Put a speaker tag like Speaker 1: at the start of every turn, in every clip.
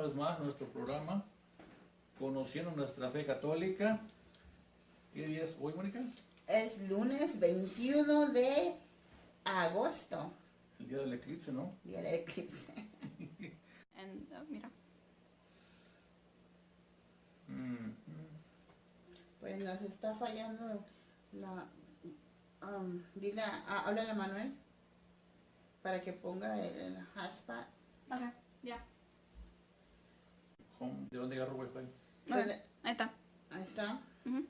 Speaker 1: vez más nuestro programa Conociendo nuestra fe católica. ¿Qué día es hoy, Mónica?
Speaker 2: Es lunes 21 de agosto.
Speaker 1: El día del eclipse, ¿no?
Speaker 2: Día del eclipse.
Speaker 3: Mira.
Speaker 2: Pues nos está fallando la... dile, háblale a Manuel para que ponga el hotspot.
Speaker 3: Ok, ya.
Speaker 1: ¿De dónde agarro Wi-Fi?
Speaker 3: Ok, ahí está.
Speaker 2: Ahí está.
Speaker 3: Ujú.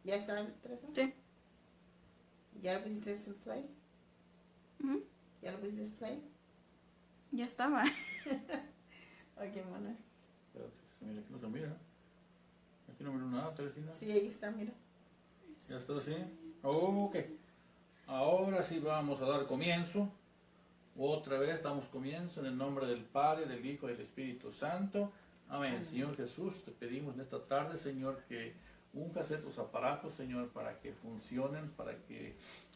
Speaker 2: ¿Ya está, Teresa?
Speaker 3: Sí.
Speaker 2: ¿Ya lo pusiste en play?
Speaker 3: Ujú.
Speaker 2: ¿Ya lo pusiste en play?
Speaker 3: Ya estaba.
Speaker 2: Ok, Manuel.
Speaker 1: Espérate, se mira, aquí no se mira. Aquí no miro nada, Teresina.
Speaker 2: Sí, ahí está, mira.
Speaker 1: ¿Ya está así? Ok. Ahora sí vamos a dar comienzo. Otra vez damos comienzo en el nombre del Padre, del Hijo y del Espíritu Santo. Amén. Señor Jesús, te pedimos en esta tarde, Señor, que unjas estos aparatos, Señor, para que funcionen, para que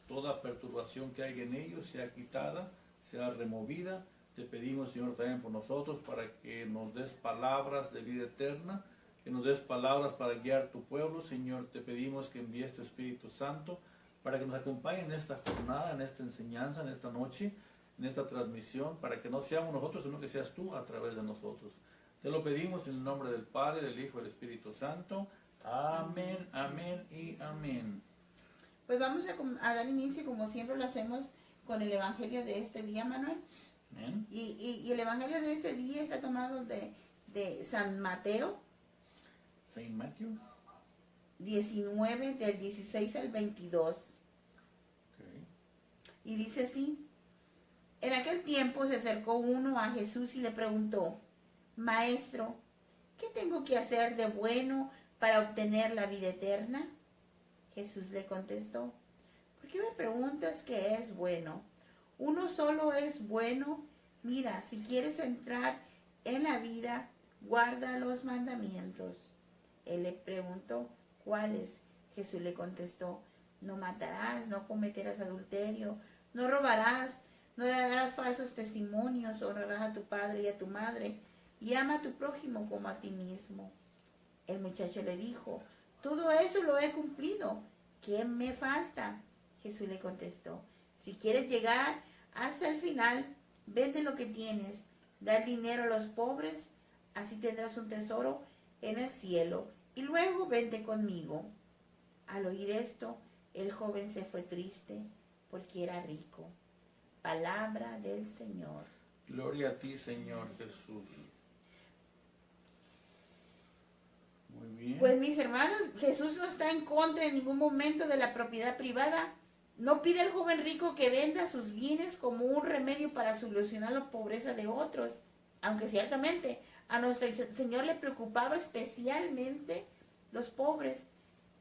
Speaker 1: toda perturbación que haya en ellos sea quitada, sea removida. Te pedimos, Señor, también por nosotros, para que nos des palabras de vida eterna, que nos des palabras para guiar tu pueblo. Señor, te pedimos que envíes tu Espíritu Santo para que nos acompañe en esta jornada, en esta enseñanza, en esta noche, en esta transmisión, para que no seamos nosotros, sino que seas tú a través de nosotros. Te lo pedimos en el nombre del Padre, del Hijo y del Espíritu Santo. Amén, amén y amén.
Speaker 2: Pues vamos a dar inicio, como siempre lo hacemos, con el Evangelio de este día, Manuel.
Speaker 1: Amén.
Speaker 2: Y el Evangelio de este día está tomado de San Mateo
Speaker 1: Saint Matthew.
Speaker 2: 19, del 16 al 22.
Speaker 1: Okay.
Speaker 2: Y dice así: en aquel tiempo se acercó uno a Jesús y le preguntó: Maestro, ¿qué tengo que hacer de bueno para obtener la vida eterna? Jesús le contestó: ¿por qué me preguntas qué es bueno? Uno solo es bueno. Mira, si quieres entrar en la vida, guarda los mandamientos. Él le preguntó: ¿cuáles? Jesús le contestó: no matarás, no cometerás adulterio, no robarás, no darás falsos testimonios, honrarás a tu padre y a tu madre, y ama a tu prójimo como a ti mismo. El muchacho le dijo: todo eso lo he cumplido. ¿Qué me falta? Jesús le contestó: si quieres llegar hasta el final, vende lo que tienes, da el dinero a los pobres, así tendrás un tesoro en el cielo, y luego vente conmigo. Al oír esto, el joven se fue triste, porque era rico. Palabra del Señor.
Speaker 1: Gloria a ti, Señor Jesús. Muy bien.
Speaker 2: Pues mis hermanos, Jesús no está en contra en ningún momento de la propiedad privada. No pide al joven rico que venda sus bienes como un remedio para solucionar la pobreza de otros, aunque ciertamente a nuestro Señor le preocupaba especialmente los pobres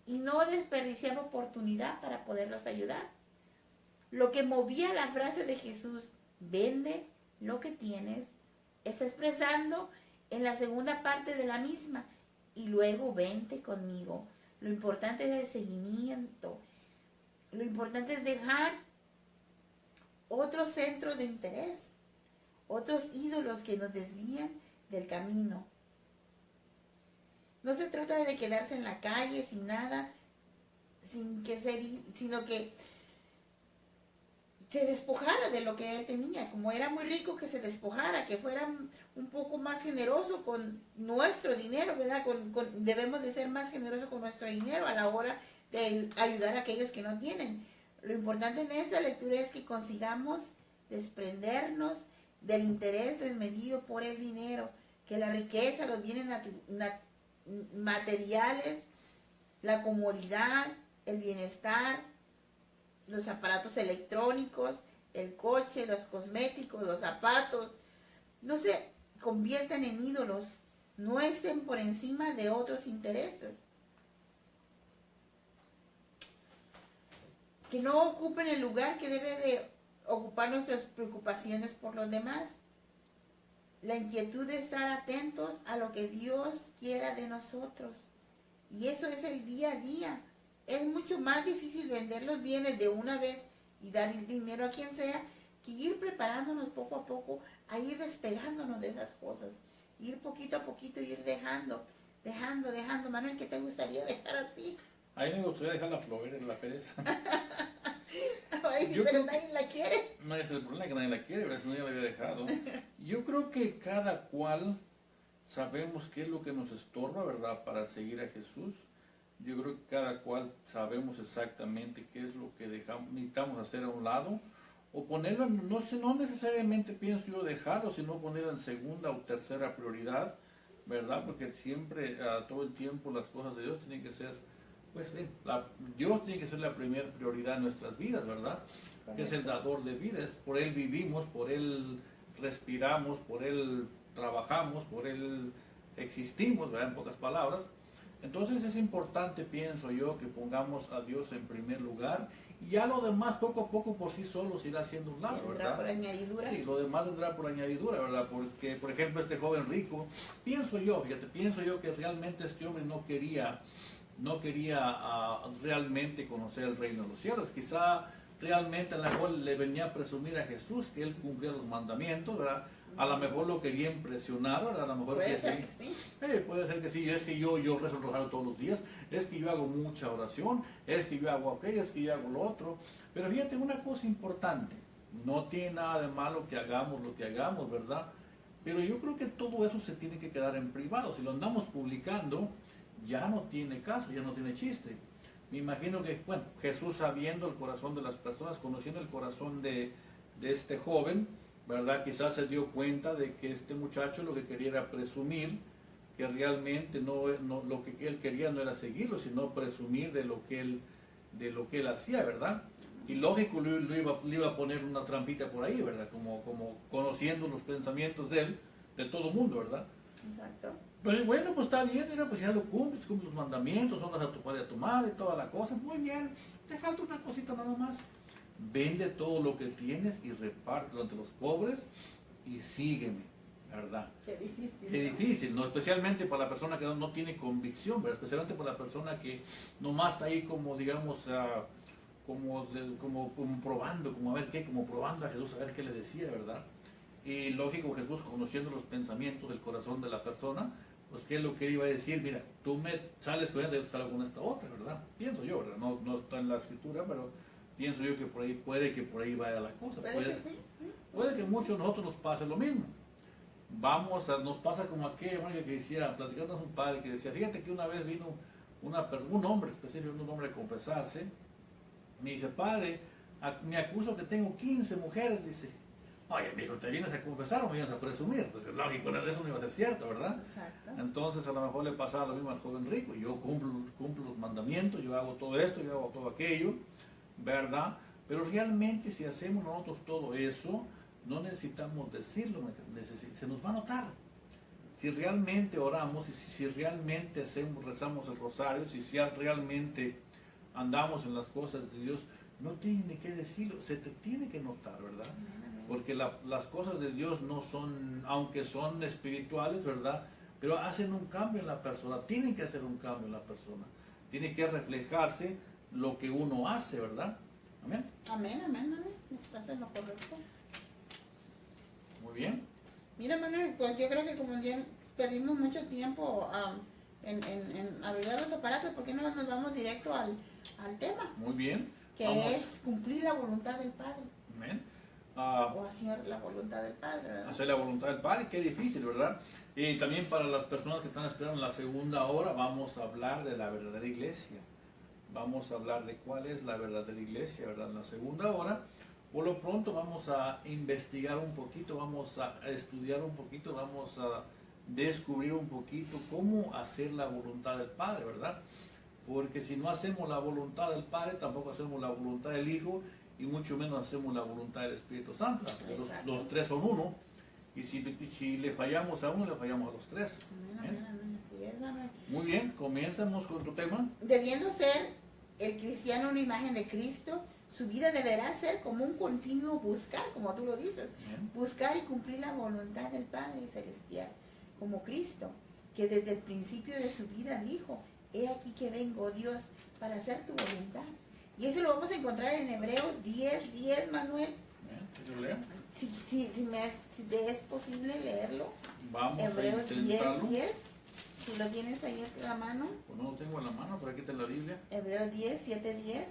Speaker 2: y no desperdiciaba oportunidad para poderlos ayudar. Lo que movía la frase de Jesús, vende lo que tienes, está expresando en la segunda parte de la misma, y luego vente conmigo. Lo importante es el seguimiento. Lo importante es dejar otros centros de interés, otros ídolos que nos desvían del camino. No se trata de quedarse en la calle sin nada, sino que se despojara de lo que él tenía. Como era muy rico, que se despojara, que fuera un poco más generoso con nuestro dinero, ¿verdad? Debemos de ser más generosos con nuestro dinero a la hora de ayudar a aquellos que no tienen. Lo importante en esta lectura es que consigamos desprendernos del interés desmedido por el dinero, que la riqueza, los bienes materiales, la comodidad, el bienestar, los aparatos electrónicos, el coche, los cosméticos, los zapatos, no se conviertan en ídolos, no estén por encima de otros intereses. Que no ocupen el lugar que debe de ocupar nuestras preocupaciones por los demás. La inquietud de estar atentos a lo que Dios quiera de nosotros. Y eso es el día a día. Es mucho más difícil vender los bienes de una vez y dar el dinero a quien sea, que ir preparándonos poco a poco a ir despegándonos de esas cosas, ir poquito a poquito, ir dejando. Manuel, ¿qué te gustaría dejar a ti?
Speaker 1: A mí me gustaría dejar la flojera en la pereza.
Speaker 2: Ay, sí,
Speaker 1: Yo
Speaker 2: pero
Speaker 1: creo que-
Speaker 2: nadie la quiere.
Speaker 1: No es el problema que nadie la quiere, ¿verdad? Si no ya la había dejado. Yo creo que cada cual sabemos qué es lo que nos estorba, ¿verdad? Para seguir a Jesús. Yo creo que cada cual sabemos exactamente qué es lo que necesitamos hacer a un lado. O ponerlo, no sé, no necesariamente pienso yo dejarlo, sino ponerlo en segunda o tercera prioridad, ¿verdad? Porque siempre, todo el tiempo, las cosas de Dios tienen que ser, pues, Dios tiene que ser la primera prioridad en nuestras vidas, ¿verdad? Que es el dador de vida, es por Él vivimos, por Él respiramos, por Él trabajamos, por Él existimos, ¿verdad? En pocas palabras. Entonces es importante, pienso yo, que pongamos a Dios en primer lugar y ya lo demás poco a poco por sí solo se irá haciendo un lado,
Speaker 2: Vendrá
Speaker 1: ¿verdad?
Speaker 2: por añadidura.
Speaker 1: Sí, lo demás vendrá por añadidura, ¿verdad? Porque, por ejemplo, este joven rico, pienso yo que realmente este hombre no quería realmente conocer el reino de los cielos. Quizá realmente a lo mejor le venía a presumir a Jesús que él cumplía los mandamientos, ¿verdad? A lo mejor lo quería impresionar, ¿verdad? A lo mejor
Speaker 2: Puede
Speaker 1: que
Speaker 2: ser
Speaker 1: sí.
Speaker 2: que sí.
Speaker 1: Puede ser que sí, es que yo rezo el rosario todos los días, es que yo hago mucha oración, es que yo hago aquello, es que yo hago lo otro. Pero fíjate una cosa importante, no tiene nada de malo que hagamos lo que hagamos, ¿verdad? Pero yo creo que todo eso se tiene que quedar en privado. Si lo andamos publicando, ya no tiene caso, ya no tiene chiste. Me imagino que, bueno, Jesús sabiendo el corazón de las personas, conociendo el corazón de este joven, ¿verdad? Quizás se dio cuenta de que este muchacho lo que quería era presumir, que realmente no, lo que él quería no era seguirlo, sino presumir de lo que él hacía, ¿verdad? Y lógico, le iba a poner una trampita por ahí, ¿verdad? Como conociendo los pensamientos de él, de todo el mundo, ¿verdad?
Speaker 2: Exacto.
Speaker 1: Pues bueno, pues está bien, mira, pues ya lo cumples los mandamientos, honras a tu padre y a tu madre, toda la cosa, muy bien, te falta una cosita nada más. Vende todo lo que tienes y repártelo entre los pobres y sígueme, ¿verdad?
Speaker 2: Qué difícil.
Speaker 1: Qué
Speaker 2: ¿no?
Speaker 1: difícil, ¿no? Especialmente para la persona que no tiene convicción, ¿verdad? Especialmente para la persona que nomás está ahí como, digamos, como probando, como a ver qué, como probando a Jesús, a ver qué le decía, ¿verdad? Y lógico, Jesús, conociendo los pensamientos del corazón de la persona, pues qué es lo que él iba a decir, mira, tú me sales con esta, yo te salgo con esta otra, ¿verdad? Pienso yo, ¿verdad? No está en la escritura, pero pienso yo que por ahí, puede que por ahí vaya la cosa.
Speaker 2: Puede que sí.
Speaker 1: Puede que a muchos de nosotros nos pase lo mismo. Nos pasa como aquella que decía, platicando con un padre que decía, fíjate que una vez vino un hombre específico, un hombre a confesarse, me dice, padre, me acuso que tengo 15 mujeres, dice. Oye, me dijo, ¿te vienes a confesar o me vienes a presumir? Pues es lógico, eso no iba a ser cierto, ¿verdad?
Speaker 2: Exacto.
Speaker 1: Entonces a lo mejor le pasaba lo mismo al joven rico. Yo cumplo los mandamientos, yo hago todo esto, yo hago todo aquello, ¿verdad? Pero realmente si hacemos nosotros todo eso, no necesitamos decirlo, se nos va a notar. Si realmente oramos y si realmente rezamos el rosario, si realmente andamos en las cosas de Dios, no tiene que decirlo, se te tiene que notar, ¿verdad? Porque las cosas de Dios no son, aunque son espirituales, ¿verdad? Pero hacen un cambio en la persona, tienen que hacer un cambio en la persona. Tiene que reflejarse lo que uno hace, ¿verdad? Amén.
Speaker 2: Amén, amén. Estás en lo correcto.
Speaker 1: Muy bien.
Speaker 2: Mira, Manuel, pues yo creo que como ya perdimos mucho tiempo en arreglar los aparatos, ¿por qué no nos vamos directo al tema?
Speaker 1: Muy bien.
Speaker 2: Que
Speaker 1: Vamos.
Speaker 2: es cumplir la voluntad del Padre.
Speaker 1: Amén.
Speaker 2: O hacer la voluntad del Padre, ¿verdad?
Speaker 1: Hacer la voluntad del Padre, qué difícil, ¿verdad? Y también para las personas que están esperando la segunda hora, vamos a hablar de la verdadera iglesia. Vamos a hablar de cuál es la verdadera iglesia, ¿verdad? En la segunda hora, por lo pronto vamos a investigar un poquito, vamos a estudiar un poquito, vamos a descubrir un poquito cómo hacer la voluntad del Padre, ¿verdad? Porque si no hacemos la voluntad del Padre, tampoco hacemos la voluntad del Hijo, y mucho menos hacemos la voluntad del Espíritu Santo. Los tres son uno, y si le fallamos a uno, le fallamos a los tres.
Speaker 2: Amén, amén, amén. Así es, Manuel.
Speaker 1: Muy bien, comenzamos con tu tema.
Speaker 2: Debiendo ser el cristiano una imagen de Cristo, su vida deberá ser como un continuo buscar, como tú lo dices,
Speaker 1: Bien.
Speaker 2: buscar y cumplir la voluntad del Padre Celestial, como Cristo, que desde el principio de su vida dijo, he aquí que vengo, Dios, para hacer tu voluntad. Y eso lo vamos a encontrar en Hebreos 10:10, Manuel.
Speaker 1: ¿Sí lo leo?
Speaker 2: Si te es posible leerlo.
Speaker 1: Vamos
Speaker 2: Hebreos
Speaker 1: a intentarlo.
Speaker 2: 10:10. Si lo tienes ahí en la mano.
Speaker 1: Pues no lo tengo en la mano, pero aquí está la Biblia.
Speaker 2: Hebreos 10:7-10.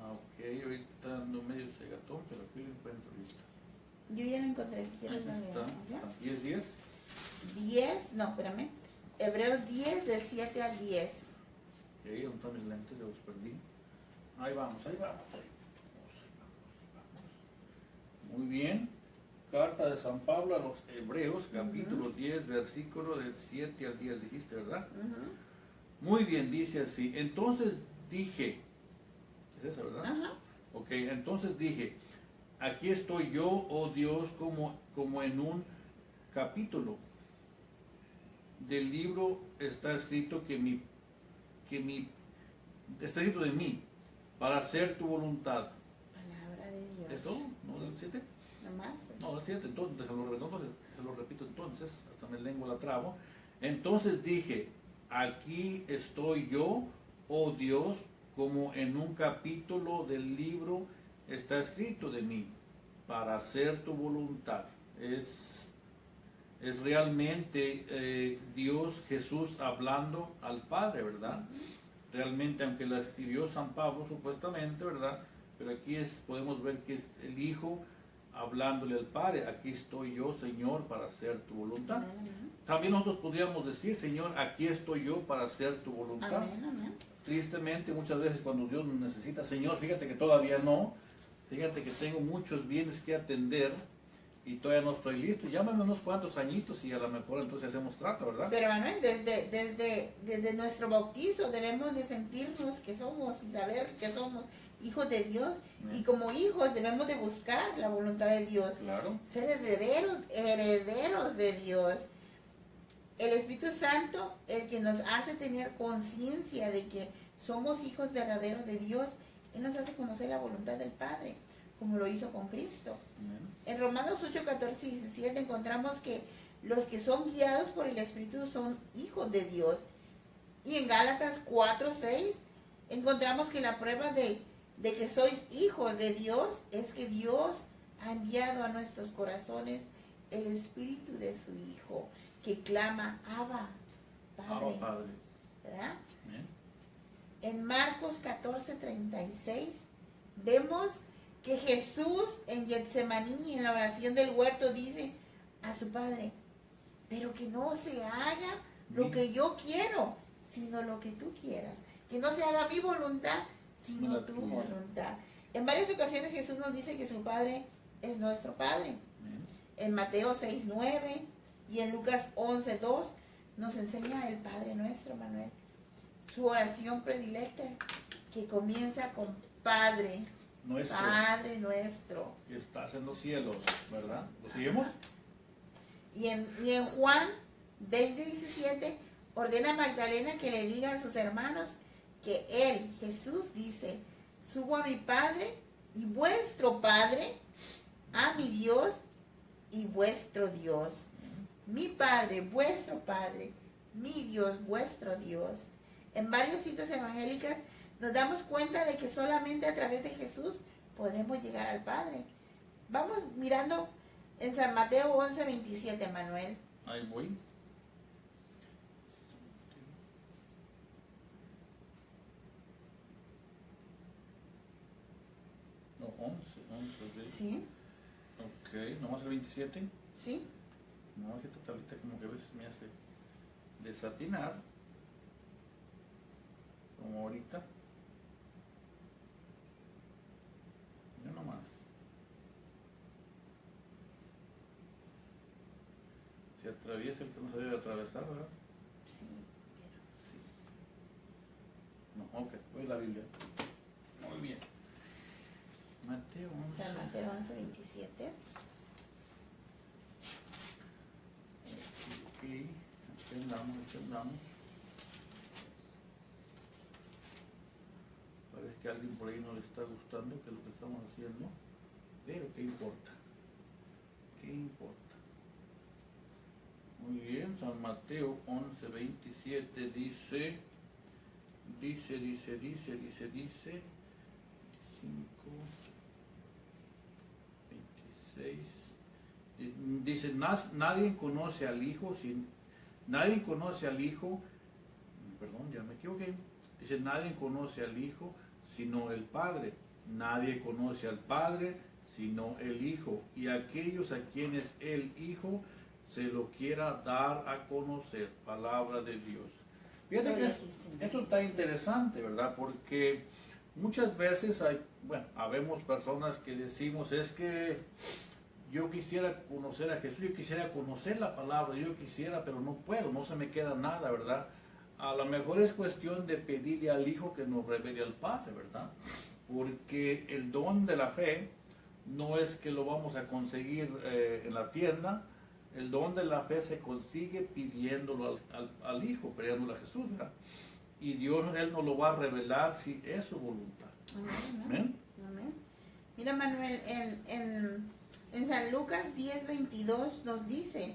Speaker 1: Ok, ahorita ando medio cegatón, pero aquí lo encuentro ahorita.
Speaker 2: Yo ya lo encontré, si quieres lo
Speaker 1: Ahí
Speaker 2: leo.
Speaker 1: está. ¿Y es 10?
Speaker 2: 10, no, espérame. Hebreos 10, del 7 al 10.
Speaker 1: Ok, ¿dónde están mis lentes? Ya los perdí. Ahí vamos, ahí vamos, ahí vamos. Muy bien. Carta de San Pablo a los Hebreos, capítulo 10, versículo del 7 al 10, dijiste, ¿verdad? Muy bien, dice así. Entonces dije, ¿es esa, verdad?
Speaker 2: Ajá.
Speaker 1: Ok, entonces dije, aquí estoy yo, oh Dios, como en un capítulo del libro está escrito está escrito de mí, para hacer tu voluntad.
Speaker 2: Palabra de Dios.
Speaker 1: ¿Es todo? ¿No
Speaker 2: Sí.
Speaker 1: del 7?
Speaker 2: Nomás.
Speaker 1: No, del 7, entonces se lo repito entonces, hasta mi lengua la trabo. Entonces dije, aquí estoy yo, oh Dios, como en un capítulo del libro está escrito de mí, para hacer tu voluntad. Es realmente Dios, Jesús hablando al Padre, ¿verdad? Realmente, aunque la escribió San Pablo supuestamente, ¿verdad? Pero aquí podemos ver que es el Hijo hablándole al Padre. Aquí estoy yo, Señor, para hacer tu voluntad.
Speaker 2: Amén, amén.
Speaker 1: También nosotros podríamos decir, Señor, aquí estoy yo para hacer tu voluntad.
Speaker 2: Amén, amén.
Speaker 1: Tristemente, muchas veces cuando Dios nos necesita, Señor, fíjate que todavía no, fíjate que tengo muchos bienes que atender y todavía no estoy listo. Llámame unos cuantos añitos y a lo mejor entonces hacemos trato, ¿verdad?
Speaker 2: Pero Manuel, desde nuestro bautizo debemos de sentirnos que somos y saber que somos hijos de Dios. Y como hijos debemos de buscar la voluntad de Dios.
Speaker 1: Claro.
Speaker 2: Ser herederos de Dios. El Espíritu Santo, el que nos hace tener conciencia de que somos hijos verdaderos de Dios, Él nos hace conocer la voluntad del Padre, como lo hizo con Cristo. En Romanos 8, 14 y 17 encontramos que los que son guiados por el Espíritu son hijos de Dios. Y en Gálatas 4, 6 encontramos que la prueba de que sois hijos de Dios es que Dios ha enviado a nuestros corazones el Espíritu de su Hijo, que clama, Abba, Padre.
Speaker 1: Abba, Padre.
Speaker 2: ¿Verdad?
Speaker 1: Amén.
Speaker 2: En Marcos 14, 36 vemos que Jesús en Getsemaní, en la oración del huerto, dice a su Padre, pero que no se haga lo que yo quiero, sino lo que tú quieras. Que no se haga mi voluntad, sino tu voluntad. En varias ocasiones Jesús nos dice que su Padre es nuestro Padre. En Mateo 6, 9 y en Lucas 11, 2 nos enseña el Padre nuestro, Manuel. Su oración predilecta que comienza con Padre
Speaker 1: Nuestro,
Speaker 2: Padre nuestro,
Speaker 1: que estás en los cielos, ¿verdad? ¿Lo seguimos?
Speaker 2: Y en Juan 20, 17 ordena a Magdalena que le diga a sus hermanos que él, Jesús, dice, subo a mi Padre y vuestro Padre, a mi Dios y vuestro Dios. Mi Padre, vuestro Padre, mi Dios, vuestro Dios. En varias citas evangélicas nos damos cuenta de que solamente a través de Jesús podremos llegar al Padre. Vamos mirando en San Mateo 11, 27, Manuel.
Speaker 1: Ahí voy. No, 11, ¿sí?
Speaker 2: Sí,
Speaker 1: Ok, ¿nomás el 27?
Speaker 2: sí.
Speaker 1: No, es que esta tablita como que a veces me hace desatinar. Como ahorita. Yo nomás. Se atraviesa el que no se debe atravesar, ¿verdad?
Speaker 2: Sí,
Speaker 1: Sí. No, ok, voy a la Biblia. Muy bien. Mateo 11.
Speaker 2: San Mateo 11, 27.
Speaker 1: Ok, aquí andamos. Parece que a alguien por ahí no le está gustando que lo que estamos haciendo, pero ¿qué importa? ¿Qué importa? Muy bien, San Mateo 11, 27 dice, Dice 5, 26. Dice, nadie conoce al Hijo, nadie conoce al Hijo, perdón, ya me equivoqué. Dice, nadie conoce al Hijo sino el Padre. Nadie conoce al Padre sino el Hijo. Y aquellos a quienes el Hijo se lo quiera dar a conocer. Palabra de Dios. Fíjate que esto está interesante, ¿verdad? Porque muchas veces habemos personas que decimos, es que yo quisiera conocer a Jesús, yo quisiera conocer la palabra, yo quisiera, pero no puedo, no se me queda nada, ¿verdad? A lo mejor es cuestión de pedirle al Hijo que nos revele al Padre, ¿verdad? Porque el don de la fe no es que lo vamos a conseguir en la tienda. El don de la fe se consigue pidiéndolo al Hijo, pidiéndolo a Jesús, ¿verdad? Y Dios, Él nos lo va a revelar si es su voluntad.
Speaker 2: Amén. Amén. Mira, Manuel, en San Lucas 10:22 nos dice,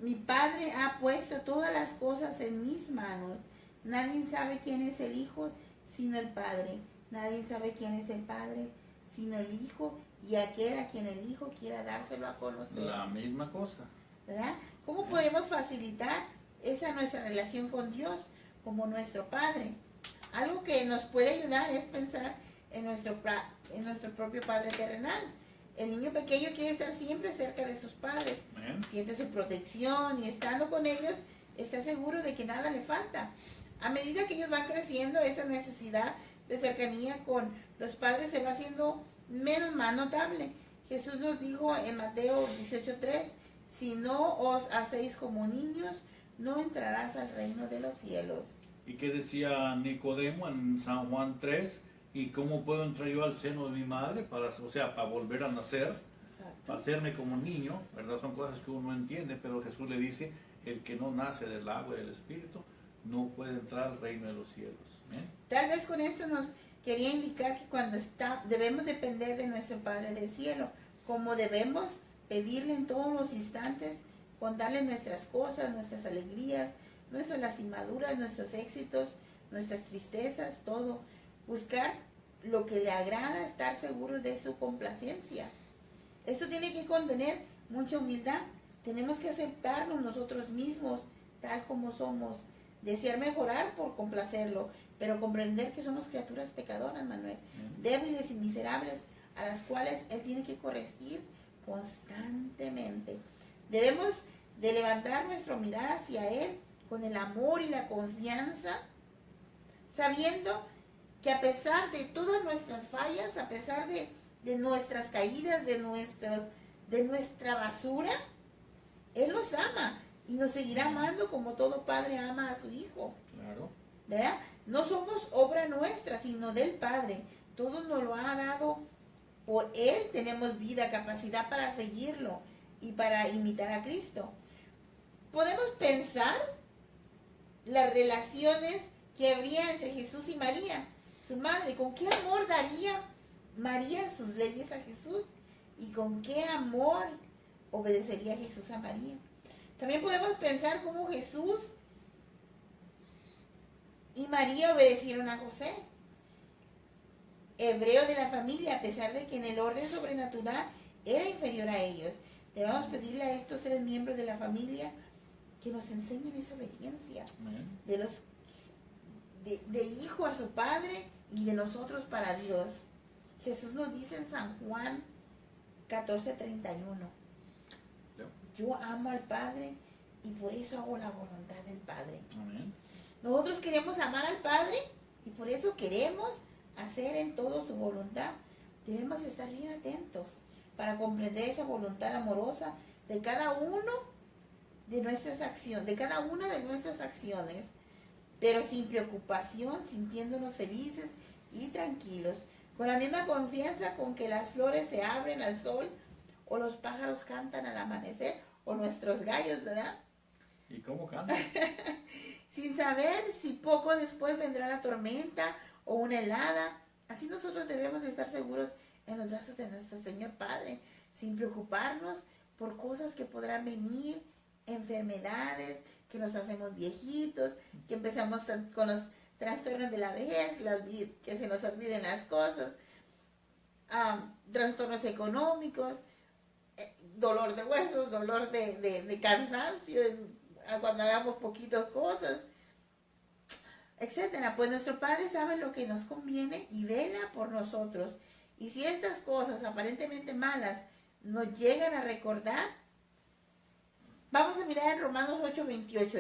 Speaker 2: mi Padre ha puesto todas las cosas en mis manos. Nadie sabe quién es el Hijo sino el Padre. Nadie sabe quién es el Padre sino el Hijo y aquel a quien el Hijo quiera dárselo a conocer.
Speaker 1: La misma cosa.
Speaker 2: ¿Verdad? ¿Cómo podemos facilitar esa nuestra relación con Dios como nuestro Padre? Algo que nos puede ayudar es pensar en nuestro propio Padre terrenal. El niño pequeño quiere estar siempre cerca de sus padres. Siente su protección y estando con ellos está seguro de que nada le falta. A medida que ellos van creciendo, esa necesidad de cercanía con los padres se va haciendo más notable. Jesús nos dijo en Mateo 18:3, si no os hacéis como niños, no entrarás al reino de los cielos.
Speaker 1: ¿Y qué decía Nicodemo en San Juan 3? ¿Y cómo puedo entrar yo al seno de mi madre? Para volver a nacer,
Speaker 2: Exacto.
Speaker 1: para hacerme como niño, ¿verdad? Son cosas que uno no entiende, pero Jesús le dice, el que no nace del agua y del Espíritu, no puede entrar al reino de los cielos.
Speaker 2: Tal vez con esto nos quería indicar que debemos depender de nuestro Padre del cielo, como debemos pedirle en todos los instantes, contarle nuestras cosas, nuestras alegrías, nuestras lastimaduras, nuestros éxitos, nuestras tristezas, todo. Buscar lo que le agrada, estar seguros de su complacencia. Esto tiene que contener mucha humildad. Tenemos que aceptarnos nosotros mismos tal como somos, desear mejorar por complacerlo, pero comprender que somos criaturas pecadoras, Manuel, débiles y miserables, a las cuales Él tiene que corregir constantemente. Debemos de levantar nuestro mirar hacia Él con el amor y la confianza, sabiendo que a pesar de todas nuestras fallas, a pesar de nuestras caídas, de nuestra basura, Él nos ama y nos seguirá amando como todo padre ama a su hijo.
Speaker 1: Claro.
Speaker 2: ¿Verdad? No somos obra nuestra, sino del Padre. Todo nos lo ha dado por Él. Tenemos vida, capacidad para seguirlo y para imitar a Cristo. Podemos pensar las relaciones que habría entre Jesús y María, su madre. ¿Con qué amor daría María sus leyes a Jesús? ¿Y con qué amor obedecería Jesús a María? También podemos pensar cómo Jesús y María obedecieron a José, hebreo de la familia, a pesar de que en el orden sobrenatural era inferior a ellos. Debemos pedirle a estos 3 miembros de la familia que nos enseñen esa obediencia, de hijo a su padre y de nosotros para Dios. Jesús nos dice en San Juan 14:31, yo amo al Padre y por eso hago la voluntad del Padre.
Speaker 1: Amén.
Speaker 2: Nosotros queremos amar al Padre y por eso queremos hacer en todo su voluntad. Debemos estar bien atentos para comprender esa voluntad amorosa de cada uno de nuestras acciones, pero sin preocupación, sintiéndonos felices y tranquilos, con la misma confianza con que las flores se abren al sol o los pájaros cantan al amanecer o nuestros gallos, ¿verdad?
Speaker 1: ¿Y cómo cantan?
Speaker 2: Sin saber si poco después vendrá la tormenta o una helada. Así nosotros debemos de estar seguros en los brazos de nuestro Señor Padre, sin preocuparnos por cosas que podrán venir enfermedades, que nos hacemos viejitos, que empezamos con los trastornos de la vejez, que se nos olviden las cosas, trastornos económicos, dolor de huesos, dolor de cansancio, cuando hagamos poquitas cosas, etcétera. Pues nuestro Padre sabe lo que nos conviene y vela por nosotros. Y si estas cosas aparentemente malas nos llegan a recordar, vamos a mirar en Romanos 8:28.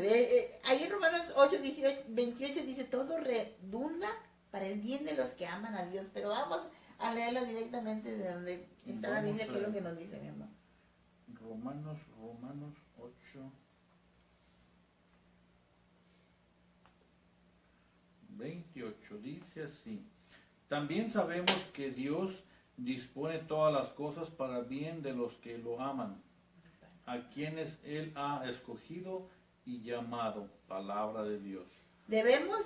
Speaker 2: Ahí en Romanos 8:28 dice, todo redunda para el bien de los que aman a Dios. Pero vamos a leerlo directamente de donde está la Biblia, que es lo que nos dice, mi amor.
Speaker 1: Romanos 8. 28 dice así: también sabemos que Dios dispone todas las cosas para bien de los que lo aman, a quienes Él ha escogido y llamado. Palabra de Dios.
Speaker 2: Debemos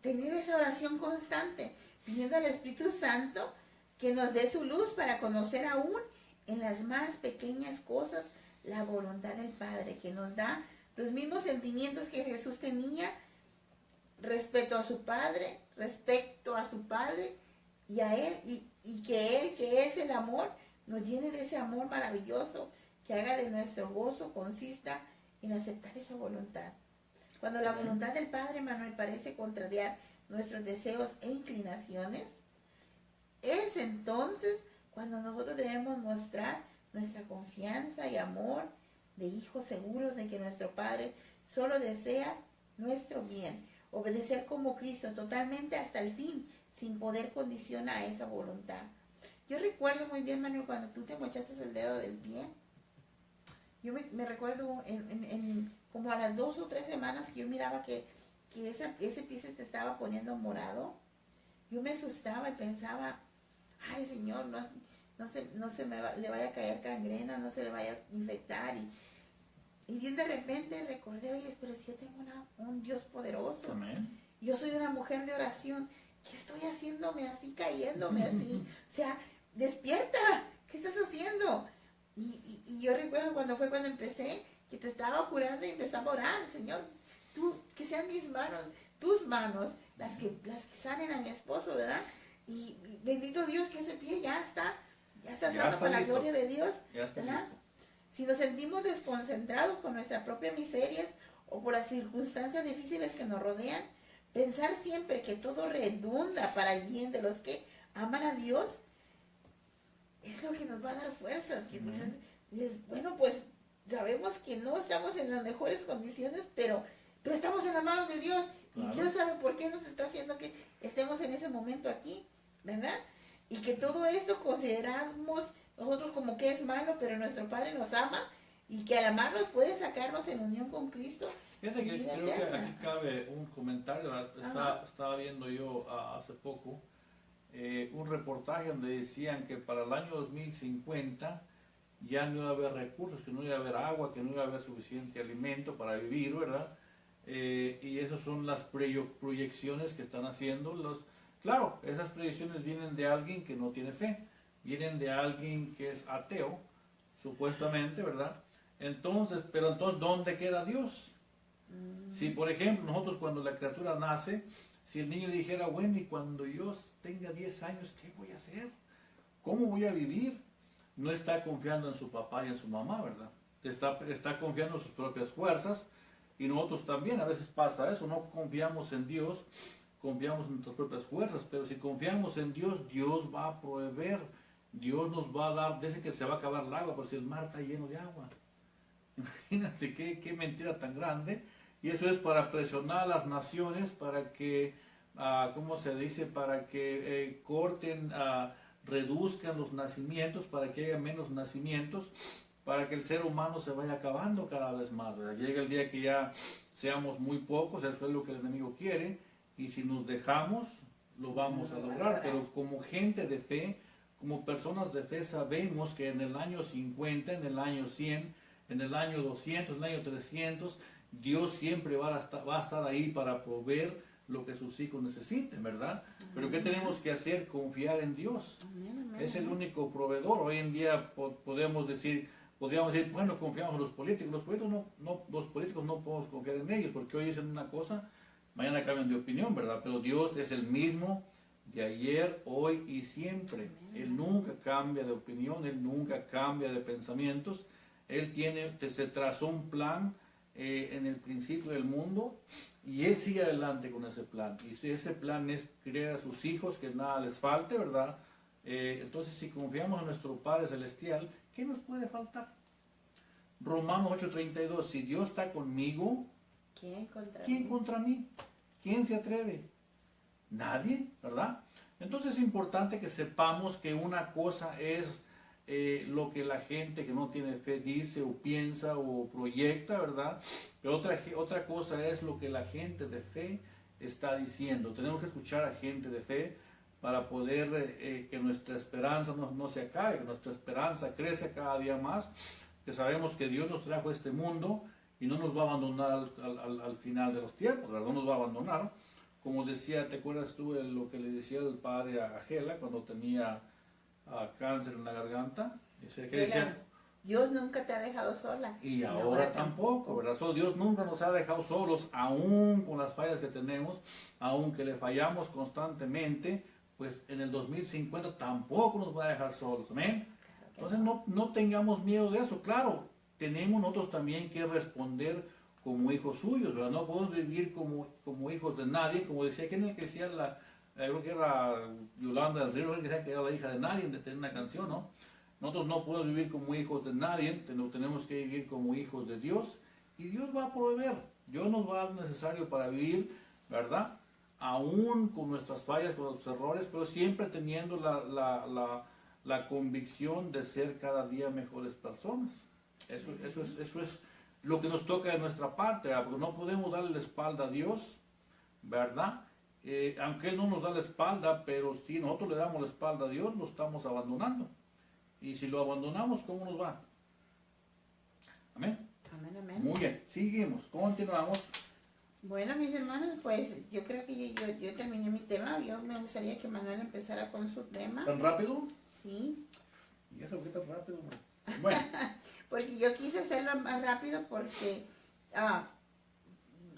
Speaker 2: tener esa oración constante, pidiendo al Espíritu Santo que nos dé su luz para conocer aún en las más pequeñas cosas la voluntad del Padre, que nos da los mismos sentimientos que Jesús tenía respecto a su Padre y a Él, y que Él, que es el amor, nos llene de ese amor maravilloso, que haga de nuestro gozo consista en aceptar esa voluntad. Cuando la voluntad del Padre, Manuel, parece contrariar nuestros deseos e inclinaciones, es entonces cuando nosotros debemos mostrar nuestra confianza y amor de hijos seguros de que nuestro Padre solo desea nuestro bien. Obedecer como Cristo totalmente hasta el fin, sin poder condicionar esa voluntad. Yo recuerdo muy bien, Manuel, cuando tú te mochaste el dedo del pie. Yo me recuerdo como a las 2 o 3 semanas que yo miraba que ese pie se te estaba poniendo morado. Yo me asustaba y pensaba, ay, Señor, no se le vaya a caer gangrena, no se le vaya a infectar. Y yo de repente recordé, oye, pero si yo tengo un Dios poderoso.
Speaker 1: Amén.
Speaker 2: Yo soy una mujer de oración. ¿Qué estoy haciéndome así, cayéndome así? O sea, despierta. ¿Qué estás haciendo? Y yo recuerdo cuando empecé, que te estaba curando y empezaba a orar, Señor, que sean mis manos, tus manos, las que sanen a mi esposo, ¿verdad? Y bendito Dios que ese pie ya está sano para la gloria de Dios, ¿verdad? Si nos sentimos desconcentrados con nuestras propias miserias o por las circunstancias difíciles que nos rodean, pensar siempre que todo redunda para el bien de los que aman a Dios es lo que nos va a dar fuerzas. Que dices, bueno, pues sabemos que no estamos en las mejores condiciones, pero estamos en las manos de Dios. Claro. Y Dios sabe por qué nos está haciendo que estemos en ese momento aquí, ¿verdad? Y que todo esto consideramos nosotros como que es malo, pero nuestro Padre nos ama y que al amarnos puede sacarnos en unión con Cristo.
Speaker 1: Fíjate que creo que aquí cabe un comentario. Estaba viendo yo hace poco un reportaje donde decían que para el año 2050 ya no iba a haber recursos, que no iba a haber agua, que no iba a haber suficiente alimento para vivir, ¿verdad? Y esas son las proyecciones que están haciendo Claro, esas proyecciones vienen de alguien que no tiene fe, vienen de alguien que es ateo, supuestamente, ¿verdad? Entonces, ¿dónde queda Dios? Si, por ejemplo, nosotros cuando la criatura nace, si el niño dijera, bueno, y cuando yo tenga 10 años, ¿qué voy a hacer? ¿Cómo voy a vivir? No está confiando en su papá y en su mamá, ¿verdad? Está confiando en sus propias fuerzas, y nosotros también, a veces pasa eso, no confiamos en Dios, confiamos en nuestras propias fuerzas, pero si confiamos en Dios, Dios va a proveer, Dios nos va a dar, dice que se va a acabar el agua, pero si el mar está lleno de agua. Imagínate qué mentira tan grande, y eso es para presionar a las naciones, para que, ¿cómo se dice? Para que corten, reduzcan los nacimientos, para que haya menos nacimientos, para que el ser humano se vaya acabando cada vez más, ¿verdad? Llega el día que ya seamos muy pocos, eso es lo que el enemigo quiere, y si nos dejamos, lo vamos a lograr. Pero como gente de fe, como personas de fe, sabemos que en el año 50, en el año 100, en el año 200, en el año 300, Dios siempre va a estar ahí para proveer lo que sus hijos necesiten, ¿verdad? Pero ¿qué tenemos que hacer? Confiar en Dios. Es el único proveedor. Hoy en día podemos decir, podríamos decir, bueno, confiamos en los políticos. Los políticos no podemos confiar en ellos, porque hoy dicen una cosa, mañana cambian de opinión, ¿verdad? Pero Dios es el mismo de ayer, hoy y siempre. Él nunca cambia de opinión, Él nunca cambia de pensamientos. Él se trazó un plan en el principio del mundo y Él sigue adelante con ese plan. Y ese plan es crear a sus hijos, que nada les falte, ¿verdad? Entonces, si confiamos en nuestro Padre Celestial, ¿qué nos puede faltar? Romanos 8:32, si Dios está conmigo, ¿quién contra mí? ¿Quién se atreve? Nadie, ¿verdad? Entonces es importante que sepamos que una cosa es lo que la gente que no tiene fe dice o piensa o proyecta, ¿verdad? Pero otra cosa es lo que la gente de fe está diciendo. Tenemos que escuchar a gente de fe para poder que nuestra esperanza no se acabe, que nuestra esperanza crezca cada día más, que sabemos que Dios nos trajo a este mundo y no nos va a abandonar al final de los tiempos, ¿verdad? No nos va a abandonar. Como decía, ¿te acuerdas tú de lo que le decía el padre a Gela cuando tenía cáncer en la garganta? Decía,
Speaker 2: Dios nunca te ha dejado sola.
Speaker 1: Y ahora tampoco, ¿verdad? Dios nunca nos ha dejado solos, aún con las fallas que tenemos, aunque le fallamos constantemente, pues en el 2050 tampoco nos va a dejar solos, ¿amén? Entonces no tengamos miedo de eso. Claro, tenemos nosotros también que responder como hijos suyos, ¿verdad? No podemos vivir como hijos de nadie, como decía, ¿quién es el que decía creo que era Yolanda del Río, que decía que era la hija de nadie, de tener una canción, ¿no? Nosotros no podemos vivir como hijos de nadie, tenemos que vivir como hijos de Dios, y Dios va a proveer, Dios nos va a dar lo necesario para vivir, ¿verdad? Aún con nuestras fallas, con nuestros errores, pero siempre teniendo la convicción de ser cada día mejores personas. Eso es lo que nos toca de nuestra parte, ¿verdad? Porque no podemos darle la espalda a Dios, ¿verdad? Aunque Él no nos da la espalda, pero si nosotros le damos la espalda a Dios, lo estamos abandonando. Y si lo abandonamos, ¿cómo nos va? Amén.
Speaker 2: Amén, amén.
Speaker 1: Muy bien, seguimos, continuamos.
Speaker 2: Bueno, mis hermanos, pues yo creo que yo terminé mi tema. Yo me gustaría que Manuel empezara con su tema.
Speaker 1: ¿Tan rápido?
Speaker 2: Sí.
Speaker 1: ¿Y eso qué tan rápido? Bueno.
Speaker 2: Porque yo quise hacerlo más rápido porque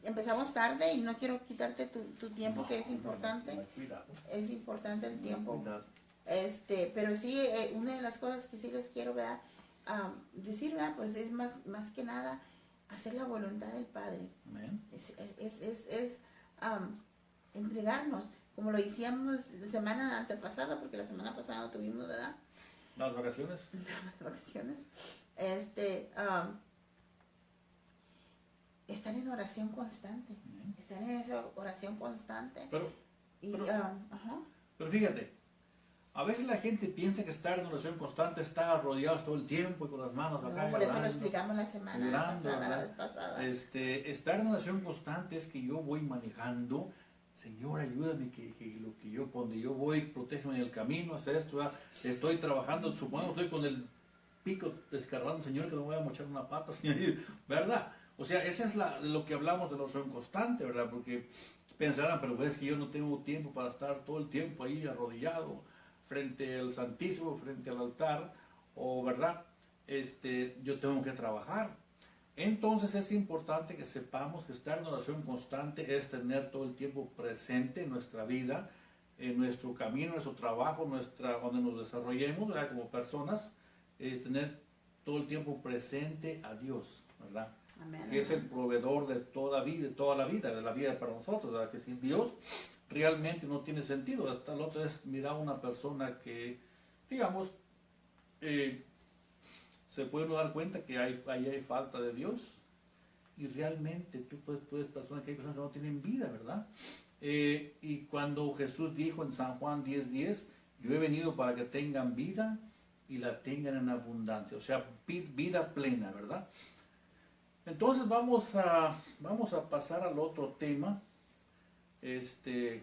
Speaker 2: empezamos tarde y no quiero quitarte tu tiempo, que es importante. Es importante el tiempo. Pero sí, una de las cosas que sí les quiero decir, ¿verdad? Pues es más que nada hacer la voluntad del Padre.
Speaker 1: Amén.
Speaker 2: Es entregarnos, como lo hicimos la semana antepasada, porque la semana pasada no tuvimos, ¿verdad?
Speaker 1: Las vacaciones.
Speaker 2: Las vacaciones. Estar en oración constante. Estar en esa oración constante.
Speaker 1: Pero fíjate, a veces la gente piensa que estar en oración constante está rodeados todo el tiempo y con las manos acá.
Speaker 2: No, por eso lo explicamos la semana pasada.
Speaker 1: Estar en oración constante es que yo voy manejando, Señor, ayúdame, que lo que yo, donde yo voy, protégeme en el camino, hacer esto, ¿verdad? Estoy trabajando, supongo que estoy con el pico descargando, Señor, que no voy a mochar una pata, Señor, ¿verdad? O sea, esa es lo que hablamos de la oración constante, ¿verdad? Porque pensarán, pero es que yo no tengo tiempo para estar todo el tiempo ahí arrodillado frente al Santísimo, frente al altar, o verdad, yo tengo que trabajar. Entonces es importante que sepamos que estar en oración constante es tener todo el tiempo presente en nuestra vida, en nuestro camino, en nuestro trabajo, donde nos desarrollemos, ¿verdad? Como personas, tener todo el tiempo presente a Dios, ¿verdad?
Speaker 2: Amén.
Speaker 1: Que es el proveedor de toda la vida, de la vida para nosotros, ¿verdad? Que sin Dios realmente no tiene sentido. Hasta la otra vez miraba una persona que, digamos, se puede dar cuenta que ahí hay falta de Dios, y realmente tú puedes personas que hay personas que no tienen vida, ¿verdad? Y cuando Jesús dijo en San Juan 10:10, yo he venido para que tengan vida y la tengan en abundancia, o sea, vida plena, ¿verdad? Entonces vamos a pasar al otro tema.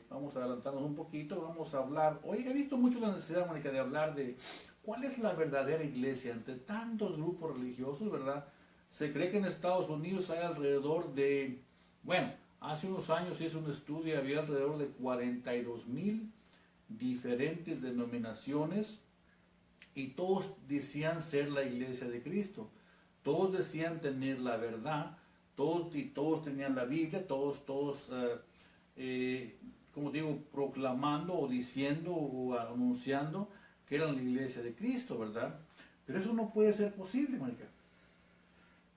Speaker 1: Vamos a adelantarnos un poquito, vamos a hablar. Hoy he visto mucho la necesidad, Mónica, de hablar de cuál es la verdadera iglesia entre tantos grupos religiosos, ¿verdad? Se cree que en Estados Unidos hay alrededor de, bueno, hace unos años se hizo un estudio y había alrededor de 42,000 diferentes denominaciones y todos decían ser la iglesia de Cristo. Todos decían tener la verdad, todos tenían la Biblia, todos, como digo, proclamando o diciendo o anunciando que eran la iglesia de Cristo, ¿verdad? Pero eso no puede ser posible, Mónica.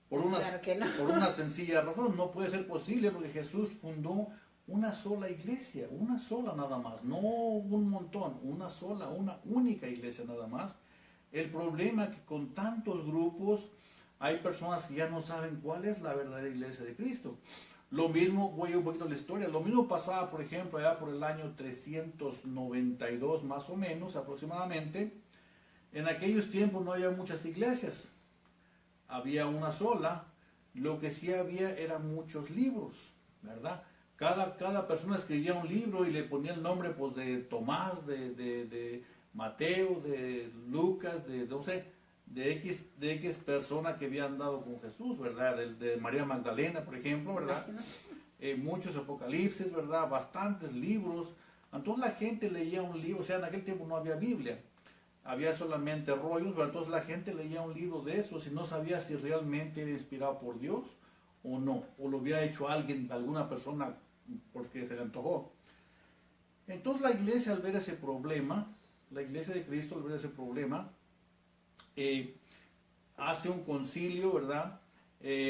Speaker 2: Claro que no.
Speaker 1: Por una sencilla razón, no puede ser posible porque Jesús fundó una sola iglesia, una sola nada más, no un montón, una sola, una única iglesia nada más. El problema es que con tantos grupos hay personas que ya no saben cuál es la verdadera iglesia de Cristo. Lo mismo, voy un poquito a la historia, lo mismo pasaba, por ejemplo, allá por el año 392 más o menos aproximadamente. En aquellos tiempos no había muchas iglesias, había una sola. Lo que sí había eran muchos libros, ¿verdad? Cada persona escribía un libro y le ponía el nombre pues, de Tomás, de Mateo, de Lucas, de no sé, de X persona que había andado con Jesús, ¿verdad? De María Magdalena, por ejemplo, ¿verdad? Muchos apocalipsis, ¿verdad? Bastantes libros. Entonces la gente leía un libro, o sea, en aquel tiempo no había Biblia, había solamente rollos, pero entonces la gente leía un libro de esos y no sabía si realmente era inspirado por Dios o no, o lo había hecho alguna persona porque se le antojó. Entonces la iglesia al ver ese problema, la iglesia de Cristo al ver ese problema, hace un concilio, ¿verdad?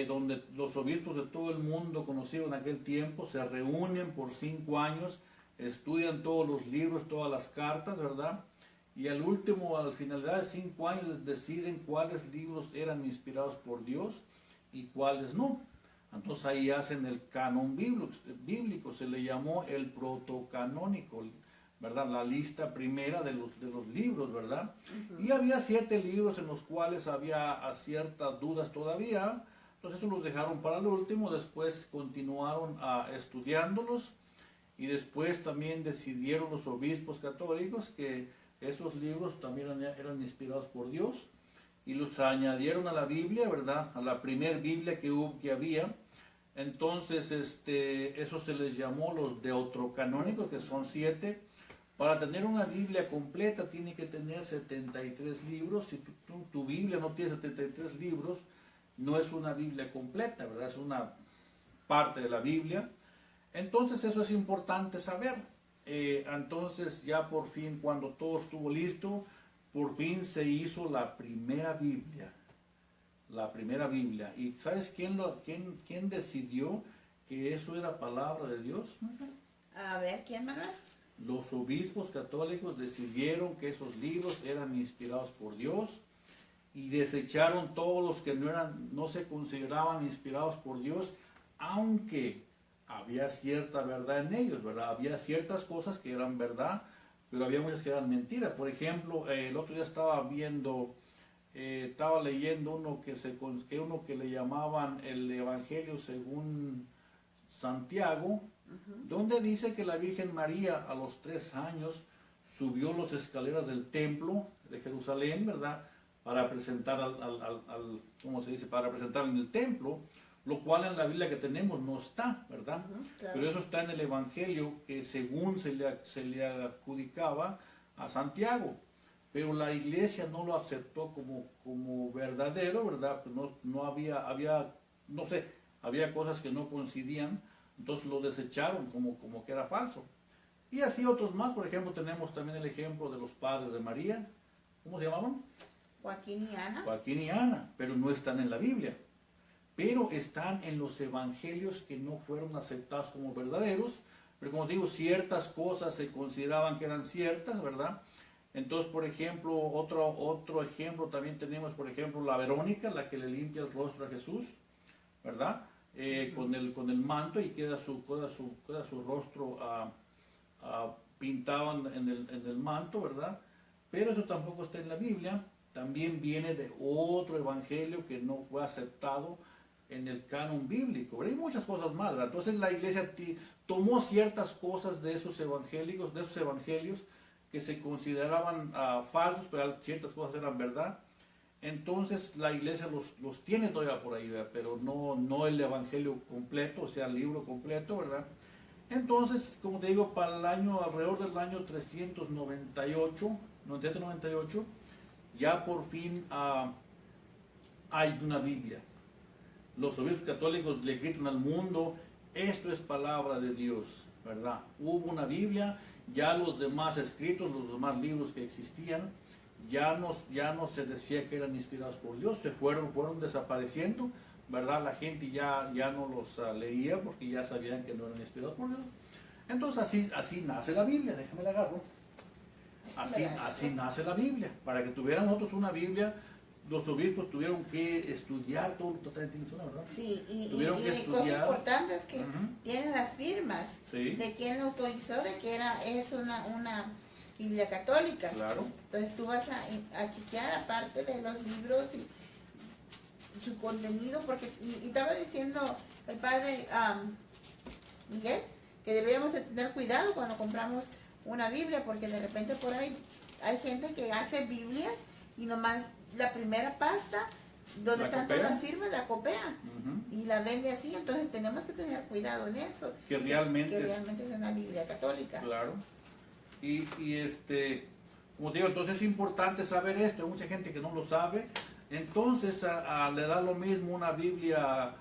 Speaker 1: Donde los obispos de todo el mundo conocido en aquel tiempo se reúnen por 5 años, estudian todos los libros, todas las cartas, ¿verdad? Y al último, al finalidad de 5 años, deciden cuáles libros eran inspirados por Dios y cuáles no. Entonces ahí hacen el canon bíblico, se le llamó el protocanónico, ¿verdad? La lista primera de los libros, ¿verdad? Y había 7 libros en los cuales había ciertas dudas todavía, entonces eso los dejaron para el último, después continuaron estudiándolos y después también decidieron los obispos católicos que esos libros también eran inspirados por Dios y los añadieron a la Biblia, ¿verdad? A la primer Biblia que había. Entonces, eso se les llamó los deuterocanónicos, que son 7. Para tener una Biblia completa tiene que tener 73 libros. Si tu Biblia no tiene 73 libros, no es una Biblia completa, ¿verdad? Es una parte de la Biblia. Entonces, eso es importante saber. Entonces, ya por fin, cuando todo estuvo listo, por fin se hizo la primera Biblia. La primera Biblia. ¿Y sabes quién decidió que eso era palabra de Dios?
Speaker 2: A ver, ¿quién, Manuel?
Speaker 1: Los obispos católicos decidieron que esos libros eran inspirados por Dios y desecharon todos los que no se consideraban inspirados por Dios, aunque había cierta verdad en ellos, ¿verdad? Había ciertas cosas que eran verdad, pero había muchas que eran mentiras. Por ejemplo, el otro día estaba leyendo uno que le llamaban el Evangelio según Santiago, donde dice que la Virgen María a los 3 años subió las escaleras del templo de Jerusalén, ¿verdad? Para presentar ¿cómo se dice? Para presentar en el templo, lo cual en la Biblia que tenemos no está, ¿verdad?
Speaker 2: Claro.
Speaker 1: Pero eso está en el Evangelio que según se le adjudicaba a Santiago. Pero la iglesia no lo aceptó como verdadero, ¿verdad? Pues no había cosas que no coincidían, entonces lo desecharon como que era falso. Y así otros más, por ejemplo, tenemos también el ejemplo de los padres de María. ¿Cómo se llamaban?
Speaker 2: Joaquín y Ana.
Speaker 1: Joaquín y Ana, pero no están en la Biblia. Pero están en los evangelios que no fueron aceptados como verdaderos, pero como digo, ciertas cosas se consideraban que eran ciertas, ¿verdad? Entonces, por ejemplo, otro ejemplo también tenemos, por ejemplo, la Verónica, la que le limpia el rostro a Jesús, ¿verdad? Con el manto y queda su rostro pintado en el manto, ¿verdad? Pero eso tampoco está en la Biblia, también viene de otro evangelio que no fue aceptado en el canon bíblico, ¿verdad? Hay muchas cosas más, ¿verdad? Entonces la iglesia tomó ciertas cosas de esos evangelios, que se consideraban falsos, pero ciertas cosas eran verdad. Entonces la iglesia los tiene todavía por ahí, ¿verdad? Pero no el evangelio completo, o sea, el libro completo, ¿verdad? Entonces, como te digo, alrededor del año 398, ya por fin hay una Biblia. Los obispos católicos le gritan al mundo, esto es palabra de Dios, ¿verdad? Hubo una Biblia, ya los demás escritos, los demás libros que existían, ya no se decía que eran inspirados por Dios, se fueron desapareciendo, ¿verdad? La gente ya no los leía porque ya sabían que no eran inspirados por Dios. Entonces así nace la Biblia, déjame la agarro. Así nace la Biblia. Para que tuvieran nosotros una Biblia, los obispos tuvieron que estudiar todo, totalmente, ¿verdad?
Speaker 2: Sí, y
Speaker 1: cosa
Speaker 2: importante es que tienen las firmas
Speaker 1: Sí.
Speaker 2: de quien lo autorizó, de que es una Biblia católica.
Speaker 1: Claro.
Speaker 2: Entonces tú vas a chequear aparte de los libros y su contenido, porque y estaba diciendo el padre Miguel que deberíamos de tener cuidado cuando compramos una Biblia, porque de repente por ahí hay gente que hace Biblias y nomás la primera pasta donde
Speaker 1: ¿La
Speaker 2: están
Speaker 1: copia?
Speaker 2: todas las firmas la copia
Speaker 1: Ujú.
Speaker 2: y la vende así. Entonces tenemos que tener cuidado en eso,
Speaker 1: Que realmente
Speaker 2: es una Biblia católica.
Speaker 1: Claro. Y como te digo, entonces es importante saber esto. Hay mucha gente que no lo sabe. Entonces le da lo mismo una Biblia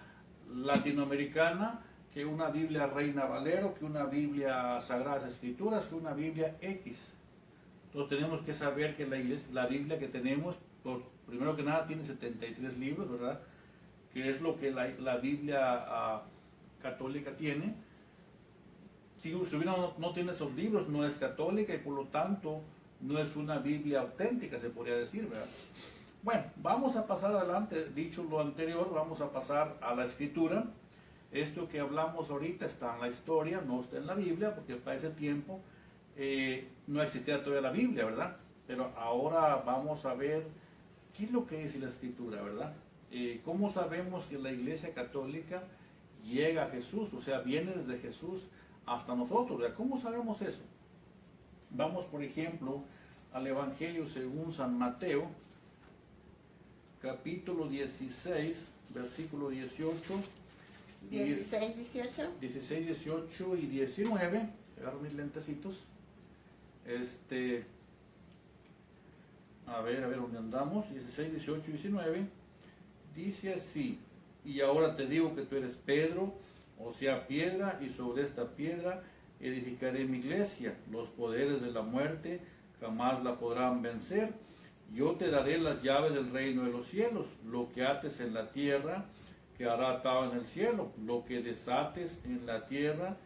Speaker 1: latinoamericana que una Biblia Reina Valero, que una Biblia Sagradas Escrituras, que una Biblia X. Entonces tenemos que saber que la Biblia que tenemos, primero que nada, tiene 73 libros, ¿verdad? Que es lo que la Biblia católica tiene. Si uno no tiene esos libros, no es católica y por lo tanto no es una Biblia auténtica, se podría decir, ¿verdad? Bueno, vamos a pasar adelante. Dicho lo anterior, vamos a pasar a la Escritura. Esto que hablamos ahorita está en la historia, no está en la Biblia, porque para ese tiempo no existía todavía la Biblia, ¿verdad? Pero ahora vamos a ver qué es lo que dice la Escritura, ¿verdad? ¿Cómo sabemos que la Iglesia Católica llega a Jesús? O sea, viene desde Jesús hasta nosotros, ¿verdad? ¿Cómo sabemos eso? Vamos, por ejemplo, al Evangelio según San Mateo, capítulo 16, versículo 18.
Speaker 2: 16, 18.
Speaker 1: 16, 18 y 19. Agarro mis lentecitos. A ver, ¿dónde andamos? 16, 18 y 19. Dice así: y ahora te digo que tú eres Pedro, o sea, piedra, y sobre esta piedra edificaré mi iglesia. Los poderes de la muerte jamás la podrán vencer. Yo te daré las llaves del reino de los cielos. Lo que ates en la tierra quedará atado en el cielo. Lo que desates en la tierra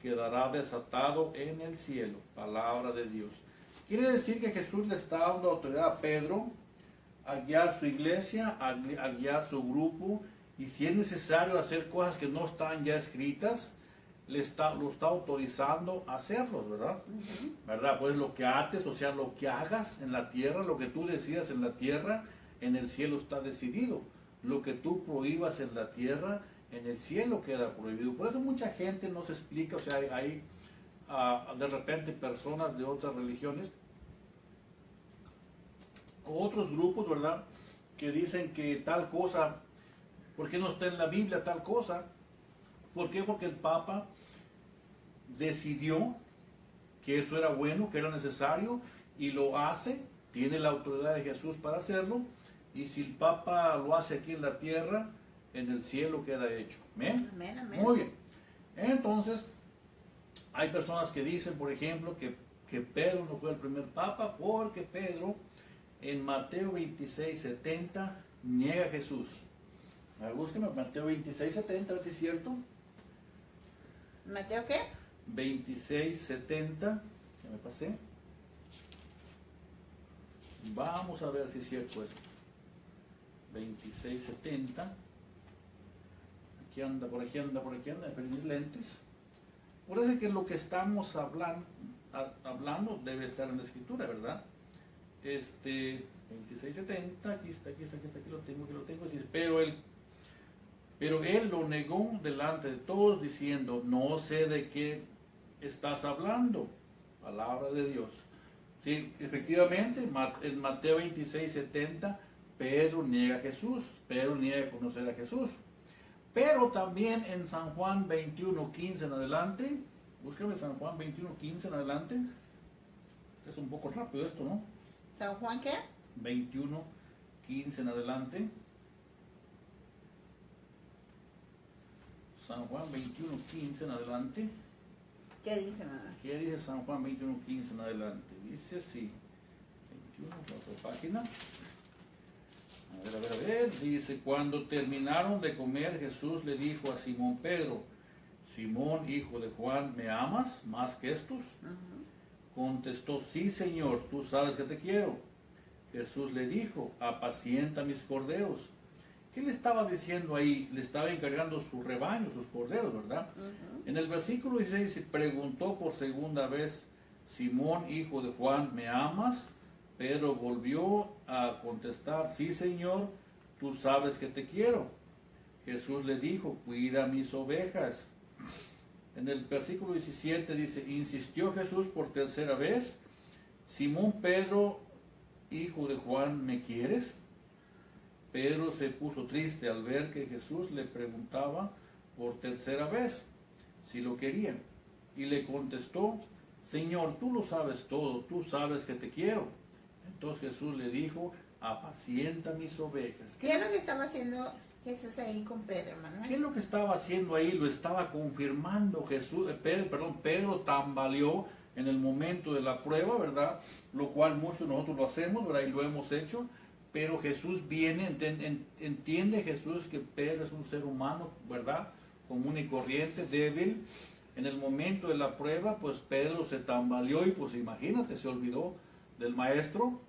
Speaker 1: quedará desatado en el cielo. Palabra de Dios. Quiere decir que Jesús le está dando autoridad a Pedro a guiar su iglesia, a guiar su grupo, y si es necesario hacer cosas que no están ya escritas, lo está autorizando a hacerlos, ¿verdad? ¿Verdad? Pues lo que ates, o sea, lo que hagas en la tierra, lo que tú decidas en la tierra, en el cielo está decidido. Lo que tú prohíbas en la tierra, en el cielo queda prohibido. Por eso mucha gente no se explica, o sea, hay de repente personas de otras religiones o otros grupos, ¿verdad?, que dicen que tal cosa, ¿por qué no está en la Biblia tal cosa? ¿Por qué? Porque el Papa decidió que eso era bueno, que era necesario, y lo hace, tiene la autoridad de Jesús para hacerlo, y si el Papa lo hace aquí en la tierra, en el cielo queda hecho. ¿Amén?
Speaker 2: Amén, amén.
Speaker 1: Muy bien. Entonces, hay personas que dicen, por ejemplo, que Pedro no fue el primer Papa, porque Pedro, en Mateo 26, 70, niega a Jesús. A ver, búsqueme Mateo 26, 70, a ver si es cierto.
Speaker 2: ¿Mateo qué?
Speaker 1: 26, 70, ya me pasé. Vamos a ver si es cierto esto. 26, 70. Aquí anda, por aquí anda, por aquí anda, en mis lentes. Parece que lo que estamos hablando debe estar en la Escritura, ¿verdad? 26, 70, aquí lo tengo. Dice, pero él lo negó delante de todos, diciendo, no sé de qué estás hablando. Palabra de Dios. Sí, efectivamente, en Mateo 26, 70, Pedro niega a Jesús. Pedro niega conocer a Jesús. Pero también en San Juan 21, 15 en adelante, búscame San Juan 21, 15 en adelante. Es un poco rápido esto, ¿no?
Speaker 2: ¿San Juan qué?
Speaker 1: 21, 15 en adelante. San Juan 21, 15 en adelante.
Speaker 2: ¿Qué dice, mamá?
Speaker 1: ¿Qué dice San Juan 21, 15 en adelante? Dice así. 21, otra página. A ver. Dice, cuando terminaron de comer, Jesús le dijo a Simón Pedro, Simón, hijo de Juan, ¿me amas más que estos? Contestó, sí, Señor, tú sabes que te quiero. Jesús le dijo, apacienta mis corderos. ¿Qué le estaba diciendo ahí? Le estaba encargando su rebaño, sus corderos, ¿verdad? En el versículo 16 preguntó por segunda vez, Simón, hijo de Juan, ¿me amas? Pedro volvió a contestar, sí, Señor, tú sabes que te quiero. Jesús le dijo, cuida mis ovejas. En el versículo 17 dice, insistió Jesús por tercera vez, Simón Pedro, hijo de Juan, ¿me quieres? Pedro se puso triste al ver que Jesús le preguntaba por tercera vez si lo quería. Y le contestó, Señor, tú lo sabes todo, tú sabes que te quiero. Entonces Jesús le dijo, apacienta mis ovejas.
Speaker 2: ¿Qué es lo que estaba haciendo Jesús ahí con Pedro, Manuel?
Speaker 1: ¿Qué es lo que estaba haciendo ahí? Lo estaba confirmando Jesús. Pedro tambaleó en el momento de la prueba, ¿verdad? Lo cual muchos de nosotros lo hacemos, ¿verdad? Y lo hemos hecho. Pero Jesús viene, entiende Jesús que Pedro es un ser humano, ¿verdad? Común y corriente, débil. En el momento de la prueba, pues Pedro se tambaleó y pues imagínate, se olvidó del maestro.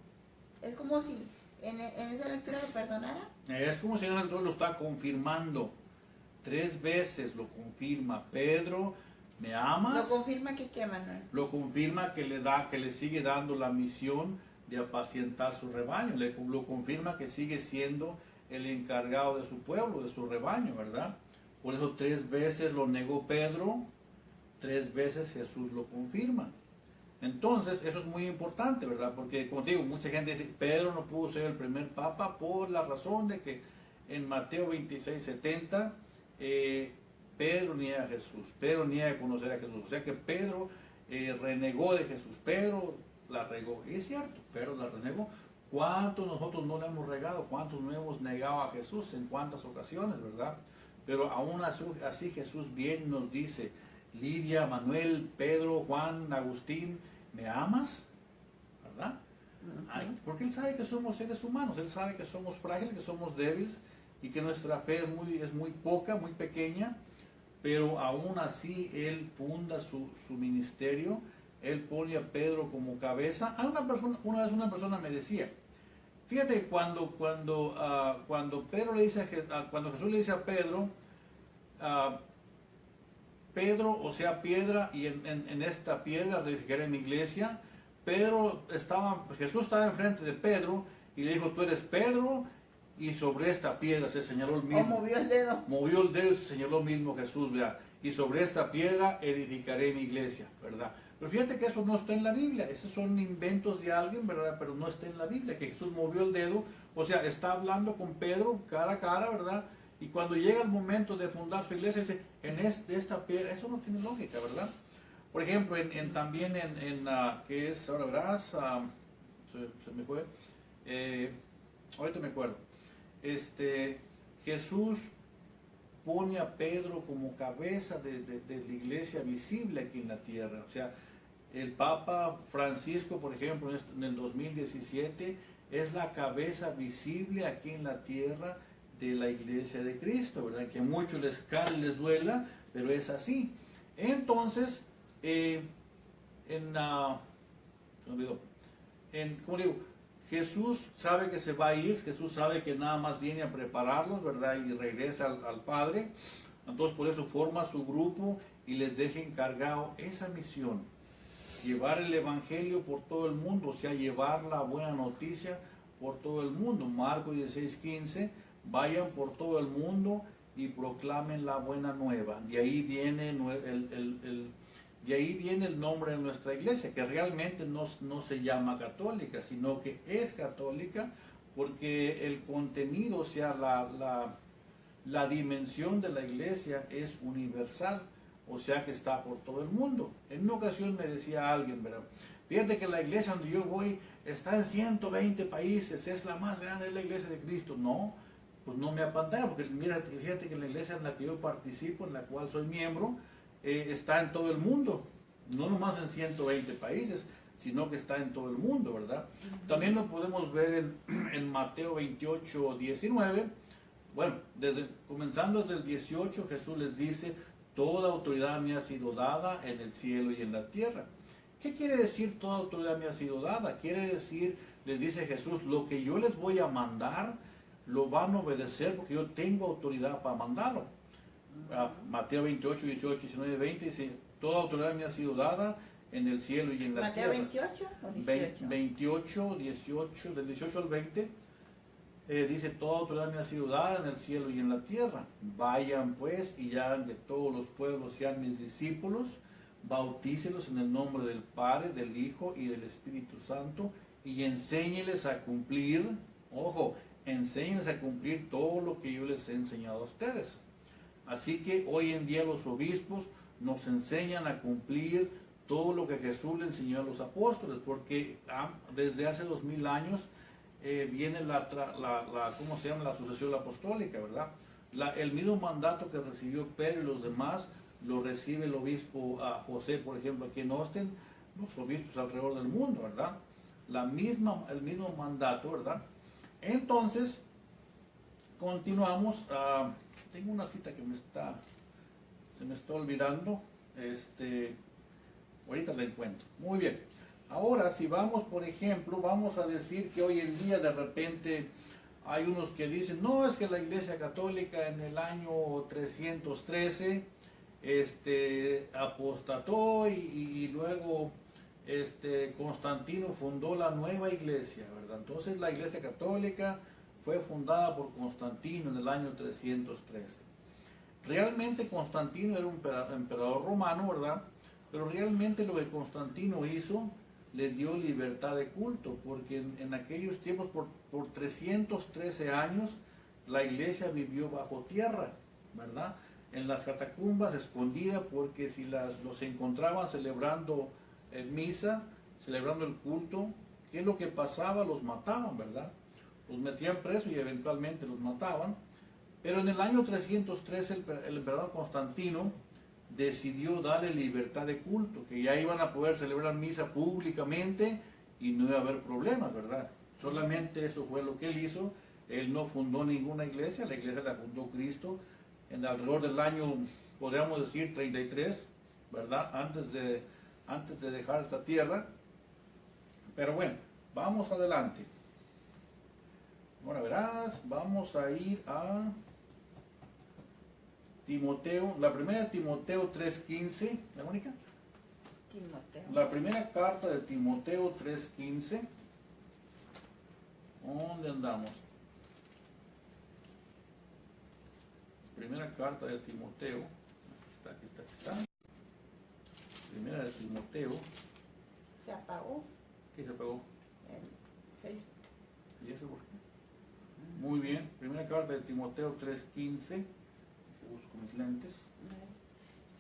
Speaker 2: Es como si en esa lectura lo perdonara.
Speaker 1: Es como si el Señor lo está confirmando. 3 veces lo confirma. Pedro, ¿me amas?
Speaker 2: Lo confirma que qué, Manuel.
Speaker 1: Lo confirma que le sigue dando la misión de apacientar su rebaño. Lo confirma que sigue siendo el encargado de su pueblo, de su rebaño, ¿verdad? Por eso 3 veces lo negó Pedro, 3 veces Jesús lo confirma. Entonces, eso es muy importante, ¿verdad? Porque, como te digo, mucha gente dice, Pedro no pudo ser el primer papa por la razón de que en Mateo 26, 70, Pedro niega a Jesús, Pedro niega a conocer a Jesús. O sea que Pedro renegó de Jesús, Pedro la regó. Y es cierto, Pedro la renegó. ¿Cuántos nosotros no le hemos regado? ¿Cuántos no hemos negado a Jesús? ¿En cuántas ocasiones, verdad? Pero aún así Jesús bien nos dice, Lidia, Manuel, Pedro, Juan, Agustín, ¿me amas? ¿Verdad? Ay, porque Él sabe que somos seres humanos, Él sabe que somos frágiles, que somos débiles y que nuestra fe es muy poca, muy pequeña, pero aún así Él funda su ministerio, Él pone a Pedro como cabeza. Una vez una persona me decía, fíjate, cuando Pedro le dice cuando Jesús le dice a Pedro, Pedro, o sea, piedra, y en esta piedra edificaré mi iglesia. Jesús estaba enfrente de Pedro y le dijo, tú eres Pedro, y sobre esta piedra se señaló el mismo.
Speaker 2: ¿O movió el dedo?
Speaker 1: Movió el dedo y se señaló el mismo Jesús, ¿verdad? Y sobre esta piedra edificaré mi iglesia, ¿verdad? Pero fíjate que eso no está en la Biblia, esos son inventos de alguien, ¿verdad? Pero no está en la Biblia, que Jesús movió el dedo, o sea, está hablando con Pedro cara a cara, ¿verdad? Y cuando llega el momento de fundar su iglesia, dice, esta piedra, eso no tiene lógica, ¿verdad? Por ejemplo, también ¿qué es? Ahora verás, se me fue, ahorita me acuerdo. Jesús pone a Pedro como cabeza de la iglesia visible aquí en la tierra. O sea, el Papa Francisco, por ejemplo, en el 2017, es la cabeza visible aquí en la tierra de la iglesia de Cristo, ¿verdad? Que a muchos les cale, les duela, pero es así. Entonces, ¿cómo digo? Jesús sabe que se va a ir, Jesús sabe que nada más viene a prepararlos, ¿verdad? Y regresa al Padre. Entonces, por eso forma su grupo y les deja encargado esa misión. Llevar el Evangelio por todo el mundo, o sea, llevar la buena noticia por todo el mundo. Marcos 16:15, vayan por todo el mundo y proclamen la buena nueva. De ahí viene el nombre de nuestra iglesia, que realmente no se llama católica, sino que es católica porque el contenido, o sea, la dimensión de la iglesia es universal, o sea que está por todo el mundo. En una ocasión me decía alguien, ¿verdad? Fíjate que la iglesia donde yo voy está en 120 países, es la más grande de la iglesia de Cristo. No, pues no me apantalla, porque mira, fíjate que la iglesia en la que yo participo, en la cual soy miembro, está en todo el mundo, no nomás en 120 países, sino que está en todo el mundo, ¿verdad? También lo podemos ver en Mateo 28, 19. Bueno, comenzando desde el 18, Jesús les dice, toda autoridad me ha sido dada en el cielo y en la tierra. ¿Qué quiere decir toda autoridad me ha sido dada? Quiere decir, les dice Jesús, lo que yo les voy a mandar, lo van a obedecer porque yo tengo autoridad para mandarlo. Mateo 28, 18, 19, 20 dice, toda autoridad me ha sido dada en el cielo y en la
Speaker 2: ¿Mateo
Speaker 1: tierra.
Speaker 2: 28 o 18?
Speaker 1: 28, 18, del 18 al 20, dice, toda autoridad me ha sido dada en el cielo y en la tierra. Vayan pues y hagan que todos los pueblos sean mis discípulos, bautícelos en el nombre del Padre, del Hijo y del Espíritu Santo, y enséñeles a cumplir, ojo, enséñeles a cumplir todo lo que yo les he enseñado a ustedes. Así que hoy en día los obispos nos enseñan a cumplir todo lo que Jesús le enseñó a los apóstoles, porque desde hace 2000 años viene ¿cómo se llama? La sucesión apostólica, ¿verdad? El mismo mandato que recibió Pedro y los demás, lo recibe el obispo José, por ejemplo, aquí en Austin, los obispos alrededor del mundo, ¿verdad? El mismo mandato, ¿verdad? Entonces, continuamos. Tengo una cita que se me está olvidando. Ahorita la encuentro. Muy bien. Ahora, si vamos, por ejemplo, vamos a decir que hoy en día de repente hay unos que dicen, no, es que la Iglesia Católica en el año 313 apostató y luego Constantino fundó la nueva iglesia, ¿verdad? Entonces la Iglesia Católica fue fundada por Constantino en el año 313. Realmente Constantino era un emperador romano, ¿verdad? Pero realmente lo que Constantino hizo le dio libertad de culto, porque en aquellos tiempos, por 313 años, la iglesia vivió bajo tierra, ¿verdad? En las catacumbas, escondida, porque si los encontraban celebrando misa, celebrando el culto, ¿qué es lo que pasaba? Los mataban, ¿verdad? Los metían presos y eventualmente los mataban. Pero en el año 313 el emperador Constantino decidió darle libertad de culto, que ya iban a poder celebrar misa públicamente y no iba a haber problemas, ¿verdad? Solamente eso fue lo que él hizo. Él no fundó ninguna iglesia, la iglesia la fundó Cristo en alrededor del año, podríamos decir, 33, ¿verdad? Antes de dejar esta tierra. Pero bueno, vamos adelante. Ahora verás, vamos a ir a Timoteo, la primera de Timoteo 3:15, ¿la Mónica?
Speaker 2: Timoteo.
Speaker 1: La primera carta de Timoteo 3:15. ¿Dónde andamos? Primera carta de Timoteo. Aquí está. Primera de Timoteo.
Speaker 2: ¿Se apagó?
Speaker 1: ¿Qué se apagó?
Speaker 2: El Facebook.
Speaker 1: ¿Y eso por qué? Muy bien. Primera carta de Timoteo 3:15. Busco mis lentes.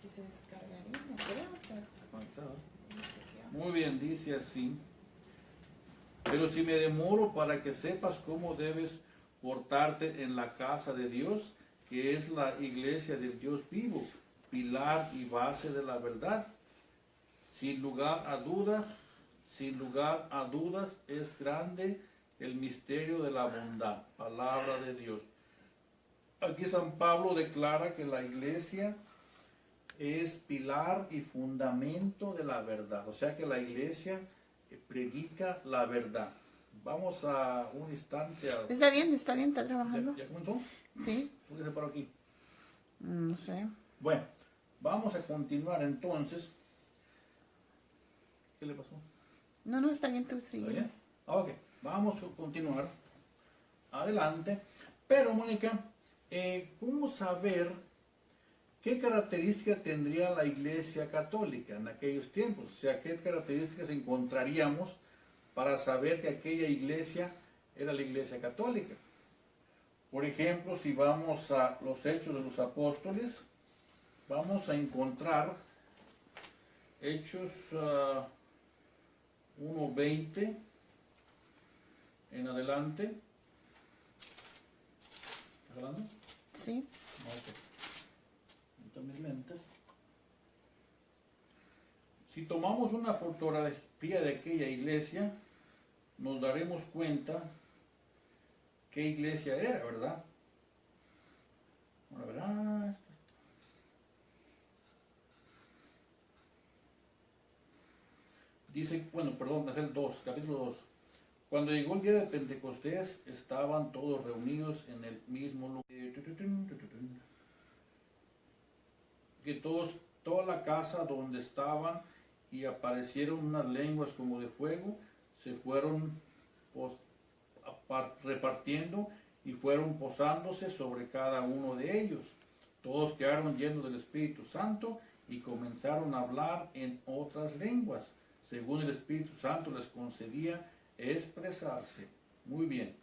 Speaker 2: Si se descargaría, no creo, pero...
Speaker 1: Conectado.
Speaker 2: no sé qué.
Speaker 1: Muy bien, dice así. Pero si me demoro para que sepas cómo debes portarte en la casa de Dios, que es la iglesia del Dios vivo, pilar y base de la verdad. Sin lugar a dudas, es grande el misterio de la bondad, palabra de Dios. Aquí San Pablo declara que la iglesia es pilar y fundamento de la verdad. O sea que la iglesia predica la verdad. Vamos a un instante a...
Speaker 2: Está bien, está trabajando.
Speaker 1: ¿Ya comenzó?
Speaker 2: Sí.
Speaker 1: ¿Por qué se paró aquí?
Speaker 2: No sé.
Speaker 1: Bueno, vamos a continuar entonces. ¿Qué le pasó?
Speaker 2: No, está bien, tú
Speaker 1: ¿Está
Speaker 2: sigue.
Speaker 1: bien? Ok, vamos a continuar. Adelante. Pero, Mónica, ¿cómo saber qué características tendría la Iglesia Católica en aquellos tiempos? O sea, ¿qué características encontraríamos para saber que aquella iglesia era la Iglesia Católica? Por ejemplo, si vamos a los Hechos de los Apóstoles, vamos a encontrar Hechos 1:20 en adelante. ¿Estás hablando?
Speaker 2: Sí.
Speaker 1: Ok. Ahorita mis lentes. Si tomamos una fotografía de aquella iglesia, nos daremos cuenta qué iglesia era, ¿verdad? Ahora verás. Dice, bueno, perdón, es el 2, capítulo 2. Cuando llegó el día de Pentecostés, estaban todos reunidos en el mismo lugar. Que toda la casa donde estaban, y aparecieron unas lenguas como de fuego, se fueron repartiendo y fueron posándose sobre cada uno de ellos. Todos quedaron llenos del Espíritu Santo y comenzaron a hablar en otras lenguas, según el Espíritu Santo les concedía expresarse. Muy bien,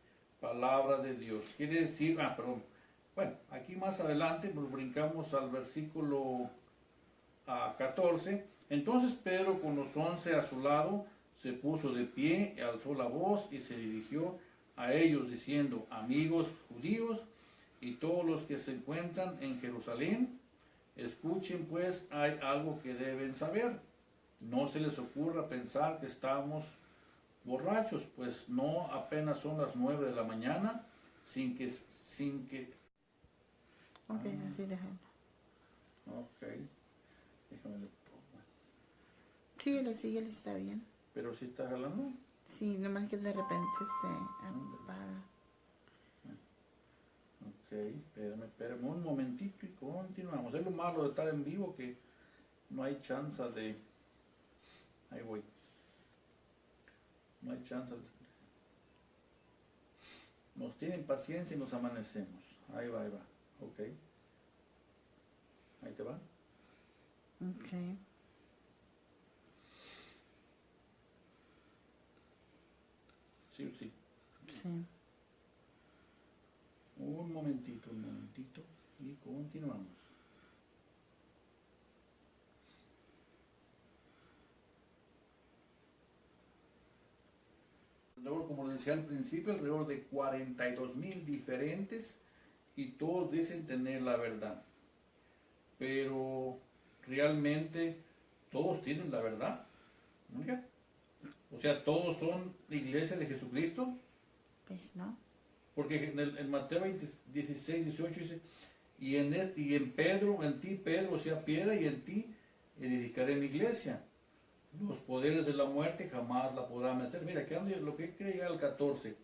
Speaker 1: palabra de Dios. Quiere decir, perdón. Bueno, aquí más adelante nos brincamos al versículo 14. Entonces Pedro, con los 11 a su lado, se puso de pie, alzó la voz y se dirigió a ellos diciendo: amigos judíos y todos los que se encuentran en Jerusalén, escuchen pues, hay algo que deben saber. No se les ocurra pensar que estamos borrachos, pues no, apenas son las 9 de la mañana, sin que
Speaker 2: Ok, así déjalo.
Speaker 1: Ok, déjame le pongo.
Speaker 2: Sí, él está bien.
Speaker 1: Pero si estás hablando.
Speaker 2: Sí, nomás que de repente se apaga.
Speaker 1: Ok, espérame un momentito y continuamos. Es lo malo de estar en vivo, que no hay chance de... Ahí voy. No hay chance de... Nos tienen paciencia y nos amanecemos. Ahí va. Ok. Ahí te va.
Speaker 2: Ok.
Speaker 1: Sí.
Speaker 2: Sí.
Speaker 1: Un momentito y continuamos. Alrededor, como les decía al principio, alrededor de 42,000 diferentes, y todos dicen tener la verdad. Pero realmente todos tienen la verdad. ¿No? O sea, todos son iglesia de Jesucristo.
Speaker 2: Pues no.
Speaker 1: Porque en Mateo 16, 18 dice: y en Pedro, en ti Pedro, o sea, piedra, y en ti edificaré mi iglesia. Los poderes de la muerte jamás la podrán vencer. Mira, que lo que quiere llegar al 14.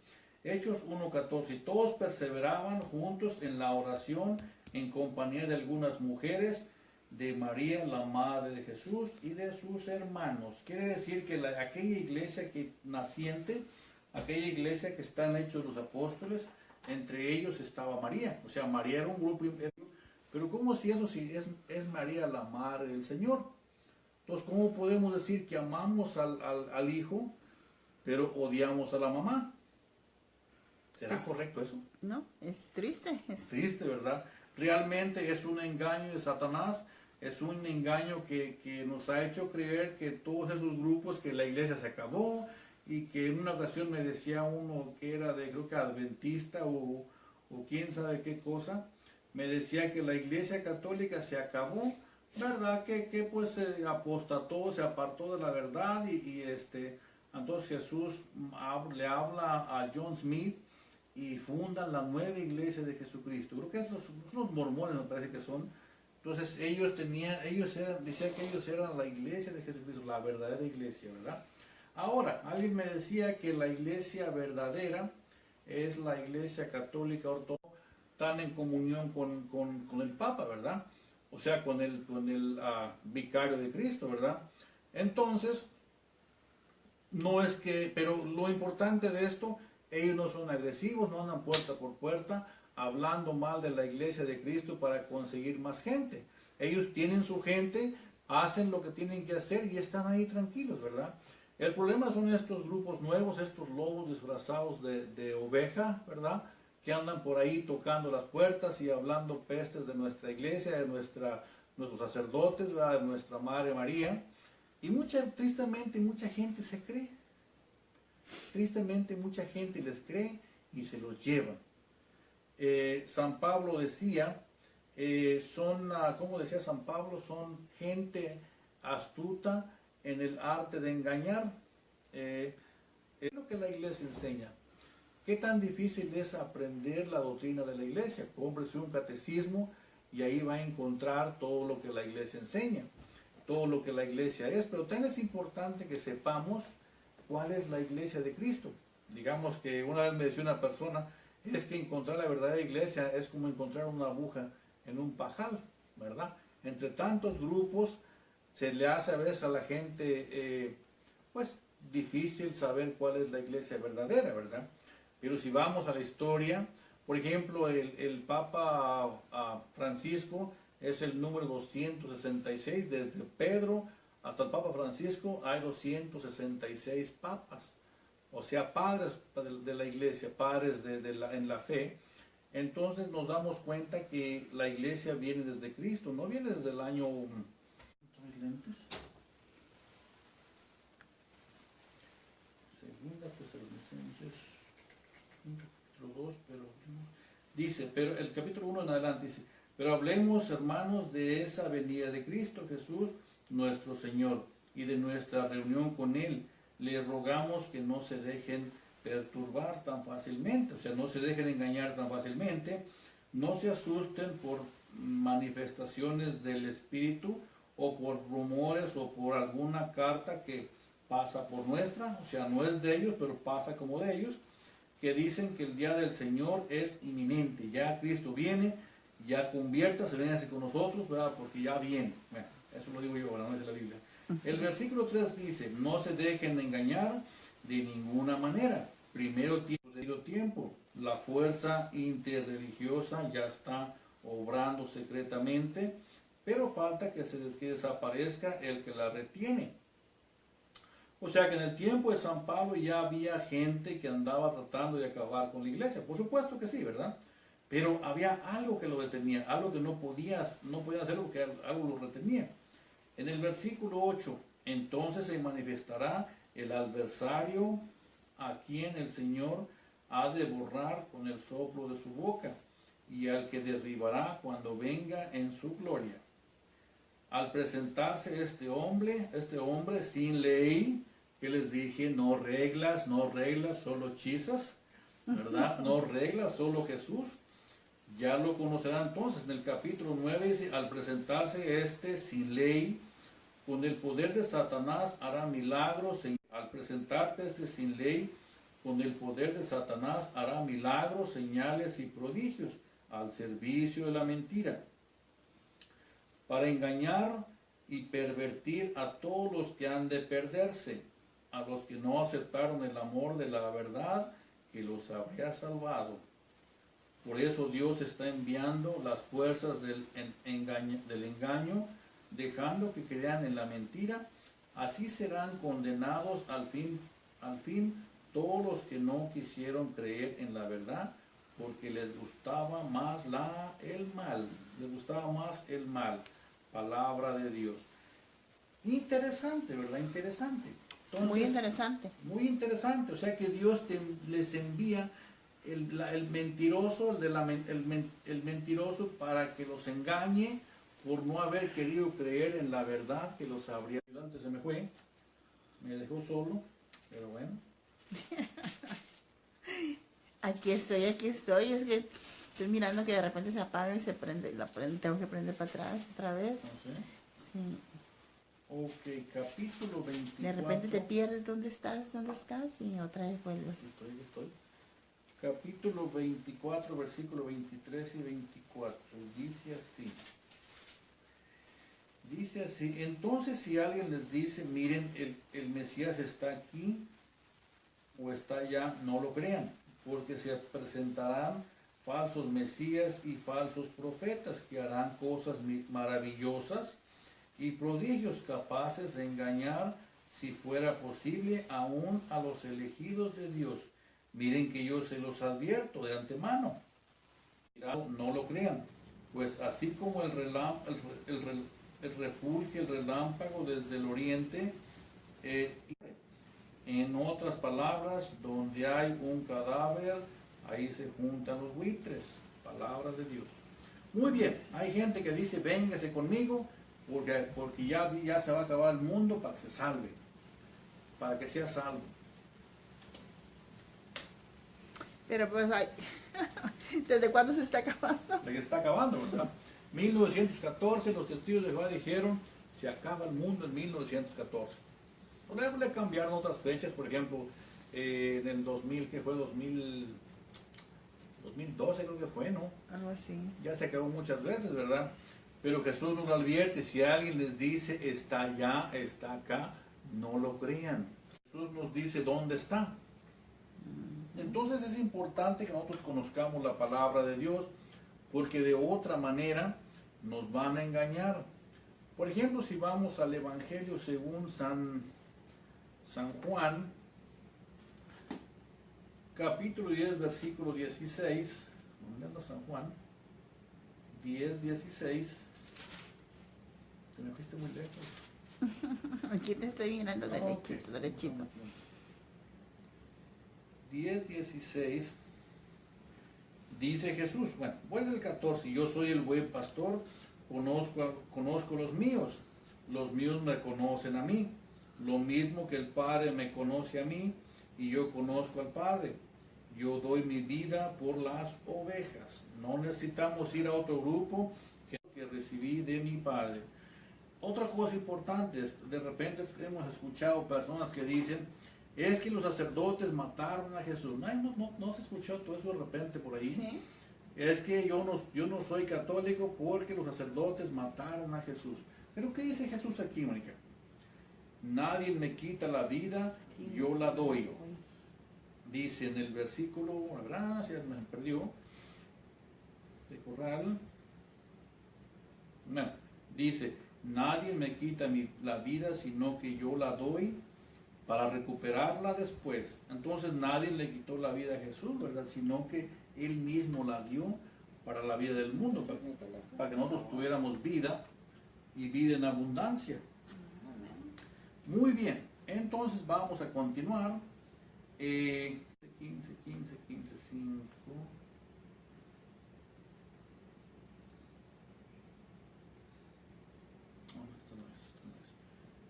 Speaker 1: Hechos 1:14. Todos perseveraban juntos en la oración, en compañía de algunas mujeres, de María, la madre de Jesús, y de sus hermanos. Quiere decir que aquella iglesia que naciente, aquella iglesia que están hechos los apóstoles, entre ellos estaba María. O sea, María era un grupo, pero ¿cómo si eso si es María la madre del Señor? Entonces, ¿cómo podemos decir que amamos al hijo, pero odiamos a la mamá? ¿Será correcto eso?
Speaker 2: No, es triste. Es
Speaker 1: triste, ¿verdad? Realmente es un engaño de Satanás, es un engaño que nos ha hecho creer que todos esos grupos, que la iglesia se acabó, y que en una ocasión me decía uno que era creo que adventista o quién sabe qué cosa, me decía que la iglesia católica se acabó, ¿verdad? Que pues se apostató, se apartó de la verdad, entonces Jesús le habla a John Smith y fundan la nueva iglesia de Jesucristo. Creo que es los mormones, me parece que son. Entonces decían que ellos eran la iglesia de Jesucristo, la verdadera iglesia, ¿verdad? Ahora, alguien me decía que la iglesia verdadera es la iglesia católica ortodoxa, tan en comunión con el Papa, ¿verdad? O sea, con el vicario de Cristo, ¿verdad? Entonces, no es que, pero lo importante de esto, ellos no son agresivos, no andan puerta por puerta hablando mal de la iglesia de Cristo para conseguir más gente. Ellos tienen su gente, hacen lo que tienen que hacer y están ahí tranquilos, ¿verdad? El problema son estos grupos nuevos, estos lobos disfrazados de oveja, ¿verdad? Que andan por ahí tocando las puertas y hablando pestes de nuestra iglesia, de nuestros sacerdotes, ¿verdad? De nuestra Madre María. Y tristemente mucha gente se cree. tristemente mucha gente les cree y se los lleva. San Pablo decía, ¿cómo decía San Pablo? Son gente astuta en el arte de engañar. Es lo que la iglesia enseña. ¿Qué tan difícil es aprender la doctrina de la iglesia? Cómprese un catecismo y ahí va a encontrar todo lo que la iglesia enseña, todo lo que la iglesia es. Pero también es importante que sepamos cuál es la iglesia de Cristo. Digamos que una vez me decía una persona, es que encontrar la verdadera iglesia es como encontrar una aguja en un pajal, ¿verdad? Entre tantos grupos se le hace a veces a la gente, pues, difícil saber cuál es la iglesia verdadera, ¿verdad? Pero si vamos a la historia, por ejemplo, el Papa Francisco es el número 266, desde Pedro hasta el Papa Francisco hay 266 papas, o sea, padres de la iglesia, padres en la fe. Entonces nos damos cuenta que la iglesia viene desde Cristo, no viene desde el año... ¿Mis lentes? Segunda Tesalonicenses, capítulo 2, pero dice, pero el capítulo 1 en adelante dice, pero hablemos, hermanos, de esa venida de Cristo Jesús, nuestro Señor, y de nuestra reunión con Él. Le rogamos que no se dejen perturbar tan fácilmente, o sea, no se dejen engañar tan fácilmente, no se asusten por manifestaciones del Espíritu, o por rumores, o por alguna carta que pasa por nuestra, o sea, no es de ellos, pero pasa como de ellos, que dicen que el día del Señor es inminente, ya Cristo viene, ya conviértase, véngase con nosotros, ¿verdad? Porque ya viene. Bueno, eso lo digo yo ahora, no es de la Biblia. El versículo 3 dice, no se dejen engañar de ninguna manera. Primero tiempo, la fuerza interreligiosa ya está obrando secretamente, pero falta que desaparezca el que la retiene. O sea que en el tiempo de San Pablo ya había gente que andaba tratando de acabar con la iglesia. Por supuesto que sí, ¿verdad? Pero había algo que lo detenía, algo que no podía hacer, porque algo lo retenía. En el versículo 8, entonces se manifestará el adversario a quien el Señor ha de borrar con el soplo de su boca, y al que derribará cuando venga en su gloria. Al presentarse este hombre sin ley, que les dije, no reglas, solo chisas, ¿verdad? No reglas, solo Jesús. Ya lo conocerán entonces. En el capítulo 9 dice, al presentarse sin ley, con el poder de Satanás hará milagros. Al presentarte sin ley, con el poder de Satanás hará milagros, señales y prodigios, al servicio de la mentira, para engañar y pervertir a todos los que han de perderse, a los que no aceptaron el amor de la verdad que los habría salvado. Por eso Dios está enviando las fuerzas del engaño, dejando que crean en la mentira. Así serán condenados al fin todos los que no quisieron creer en la verdad, porque les gustaba más el mal. Palabra de Dios. Interesante, ¿verdad? Interesante. Entonces,
Speaker 2: muy interesante.
Speaker 1: Muy interesante. O sea que Dios les envía el mentiroso, el mentiroso para que los engañe por no haber querido creer en la verdad que los habría. Antes se me fue, me dejó solo, pero bueno.
Speaker 2: Aquí estoy. Es que estoy mirando que de repente se apaga y se prende. Tengo que prender para atrás otra vez.
Speaker 1: No sé.
Speaker 2: Sí.
Speaker 1: Ok, capítulo 24.
Speaker 2: De repente te pierdes dónde estás y otra vez vuelves.
Speaker 1: Estoy. Capítulo 24, versículo 23 y 24. Dice así, entonces si alguien les dice, miren, el Mesías está aquí o está allá, no lo crean, porque se presentarán falsos mesías y falsos profetas que harán cosas maravillosas y prodigios capaces de engañar, si fuera posible, aún a los elegidos de Dios. Miren que yo se los advierto de antemano. No lo crean, pues así como refulge el relámpago desde el oriente, En otras palabras, donde hay un cadáver, ahí se juntan los buitres. Palabra de Dios. Muy bien, hay gente que dice, véngase conmigo, porque ya se va a acabar el mundo para que se salve, para que sea salvo.
Speaker 2: Pero pues, ay, ¿desde cuándo se está acabando?
Speaker 1: La que se está acabando, ¿verdad? 1914, los testigos de Jehová dijeron, se acaba el mundo en 1914. Luego le cambiaron otras fechas, por ejemplo, en el 2000, que fue 2012 creo que fue, ¿no?
Speaker 2: Algo así.
Speaker 1: Ya se acabó muchas veces, ¿verdad? Pero Jesús nos advierte, si alguien les dice, está allá, está acá, no lo crean. Jesús nos dice dónde está. Entonces es importante que nosotros conozcamos la palabra de Dios, porque de otra manera nos van a engañar. Por ejemplo, si vamos al Evangelio según San Juan, capítulo 10, versículo 16, ¿dónde anda San Juan? 10, 16. Te me fuiste muy lejos.
Speaker 2: Aquí te estoy mirando derechito,
Speaker 1: Ok.
Speaker 2: derechito.
Speaker 1: 10, 16. Dice Jesús, bueno, voy del 14, yo soy el buen pastor, conozco los míos me conocen a mí, lo mismo que el Padre me conoce a mí, y yo conozco al Padre. Yo doy mi vida por las ovejas. No necesitamos ir a otro grupo que recibí de mi Padre. Otra cosa importante, de repente hemos escuchado personas que dicen, es que los sacerdotes mataron a Jesús. No se escuchó todo eso de repente por ahí.
Speaker 2: ¿Sí?
Speaker 1: Es que yo no soy católico porque los sacerdotes mataron a Jesús. Pero ¿qué dice Jesús aquí, Mónica? Nadie me quita la vida,
Speaker 2: Sí.
Speaker 1: yo la doy. Dice en el versículo, gracias, me perdió, de Corral. No, dice, nadie me quita la vida, sino que yo la doy para recuperarla después. Entonces nadie le quitó la vida a Jesús, ¿verdad? Sino que Él mismo la dio para la vida del mundo,
Speaker 2: Ese es mi teléfono.
Speaker 1: para que nosotros tuviéramos vida y vida en abundancia. Muy bien, entonces vamos a continuar. 15, 5.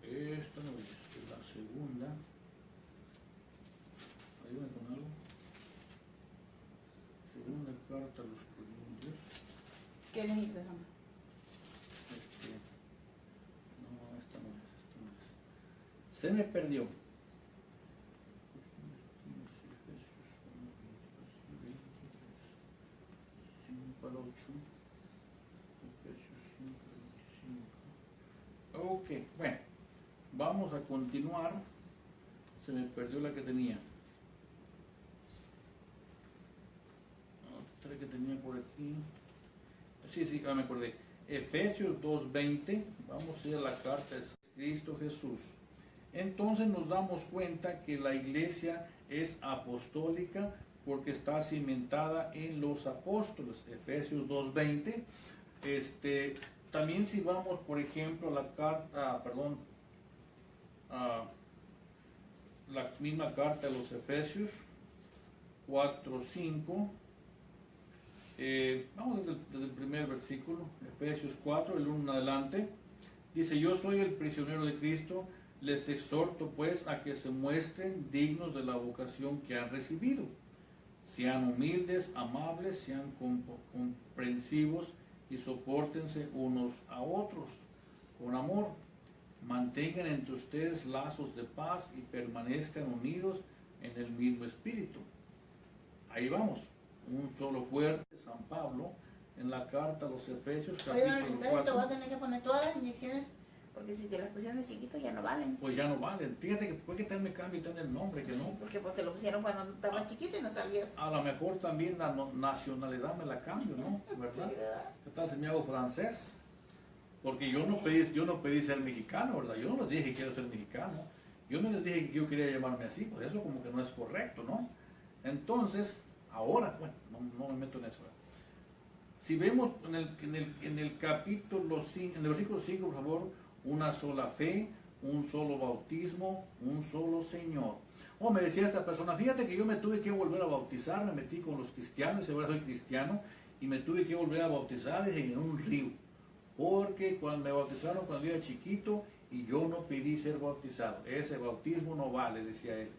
Speaker 1: Esta no es la segunda. Ayúdame con algo. Segunda carta a los Corintios.
Speaker 2: ¿Qué necesitas, mamá?
Speaker 1: No, esta no es. Se me perdió. Para 8. Ok, bueno, vamos a continuar. Se me perdió la que tenía. Otra que tenía por aquí. Sí, me acordé. Efesios 2:20. Vamos a ir a la carta de Cristo Jesús. Entonces nos damos cuenta que la iglesia es apostólica porque está cimentada en los apóstoles. Efesios 2:20. También si vamos, por ejemplo, a la carta, la misma carta de los Efesios 4:5. Vamos desde el primer versículo, Efesios 4, el 1 en adelante. Dice, yo soy el prisionero de Cristo, les exhorto pues a que se muestren dignos de la vocación que han recibido. Sean humildes, amables, sean comprensivos y sopórtense unos a otros con amor. Mantengan entre ustedes lazos de paz y permanezcan unidos en el mismo espíritu. Ahí vamos, un solo cuerpo. San Pablo en la carta a los Efesios
Speaker 2: Oye,
Speaker 1: capítulo
Speaker 2: entonces te
Speaker 1: 4.
Speaker 2: voy a tener que poner todas las inyecciones, porque si te las pusieron de chiquito ya no valen.
Speaker 1: Pues ya no valen. Fíjate que puede que también me cambie también el nombre, que
Speaker 2: Sí,
Speaker 1: no.
Speaker 2: porque pues te lo pusieron cuando estabas chiquito y no sabías.
Speaker 1: A lo mejor también la nacionalidad me la cambio, ¿no? ¿Verdad?
Speaker 2: Sí, ¿verdad?
Speaker 1: ¿Qué tal si me hago francés? Porque yo no pedí ser mexicano, ¿verdad? Yo no les dije que quiero ser mexicano. Yo no les dije que yo quería llamarme así, pues eso como que no es correcto, ¿no? Entonces, ahora, bueno, no me meto en eso. Si vemos en el capítulo 5, en el versículo 5, por favor, una sola fe, un solo bautismo, un solo Señor. O me decía esta persona, fíjate que yo me tuve que volver a bautizar, me metí con los cristianos, ahora soy cristiano, y me tuve que volver a bautizar en un río. Porque cuando me bautizaron cuando yo era chiquito y yo no pedí ser bautizado. Ese bautismo no vale, decía él.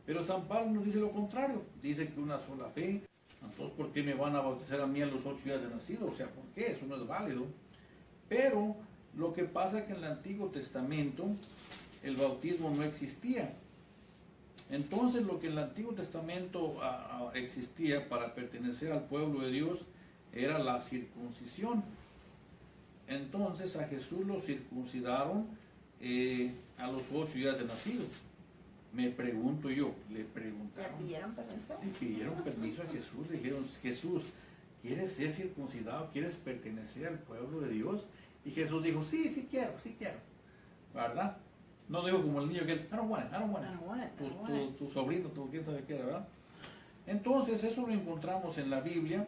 Speaker 1: Pero San Pablo nos dice lo contrario. Dice que una sola fe. Entonces, ¿por qué me van a bautizar a mí a los 8 días de nacido? O sea, ¿por qué? Eso no es válido. Pero lo que pasa es que en el Antiguo Testamento el bautismo no existía. Entonces, lo que en el Antiguo Testamento existía para pertenecer al pueblo de Dios era la circuncisión. Entonces a Jesús lo circuncidaron a los 8 días de nacido. Me pregunto yo, le preguntaron.
Speaker 2: ¿Le pidieron permiso?
Speaker 1: Le pidieron permiso a Jesús, le dijeron, Jesús, ¿quieres ser circuncidado? ¿Quieres pertenecer al pueblo de Dios? Y Jesús dijo, sí, sí quiero, ¿verdad? No digo como el niño que, I don't want it. Tu sobrino, quién sabe qué, ¿verdad? Entonces eso lo encontramos en la Biblia,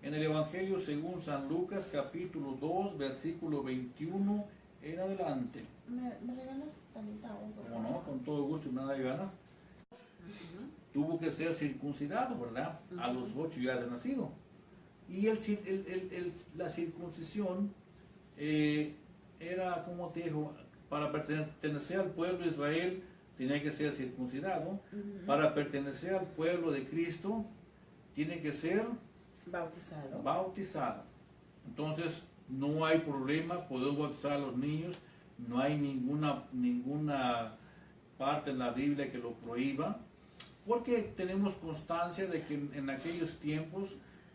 Speaker 1: en el Evangelio según San Lucas, capítulo 2, versículo 21 en adelante.
Speaker 2: ¿Me regalas tantita agua?
Speaker 1: Como no, con todo gusto y nada de ganas. Tuvo que ser circuncidado, ¿verdad? A los 8 días de nacido. Y la circuncisión era, como te dijo, para pertenecer al pueblo de Israel tenía que ser circuncidado. Para pertenecer al pueblo de Cristo tiene que ser bautizado. Entonces no hay problema, podemos bautizar a los niños, no hay ninguna parte en la Biblia que lo prohíba, porque tenemos constancia de que en aquellos tiempos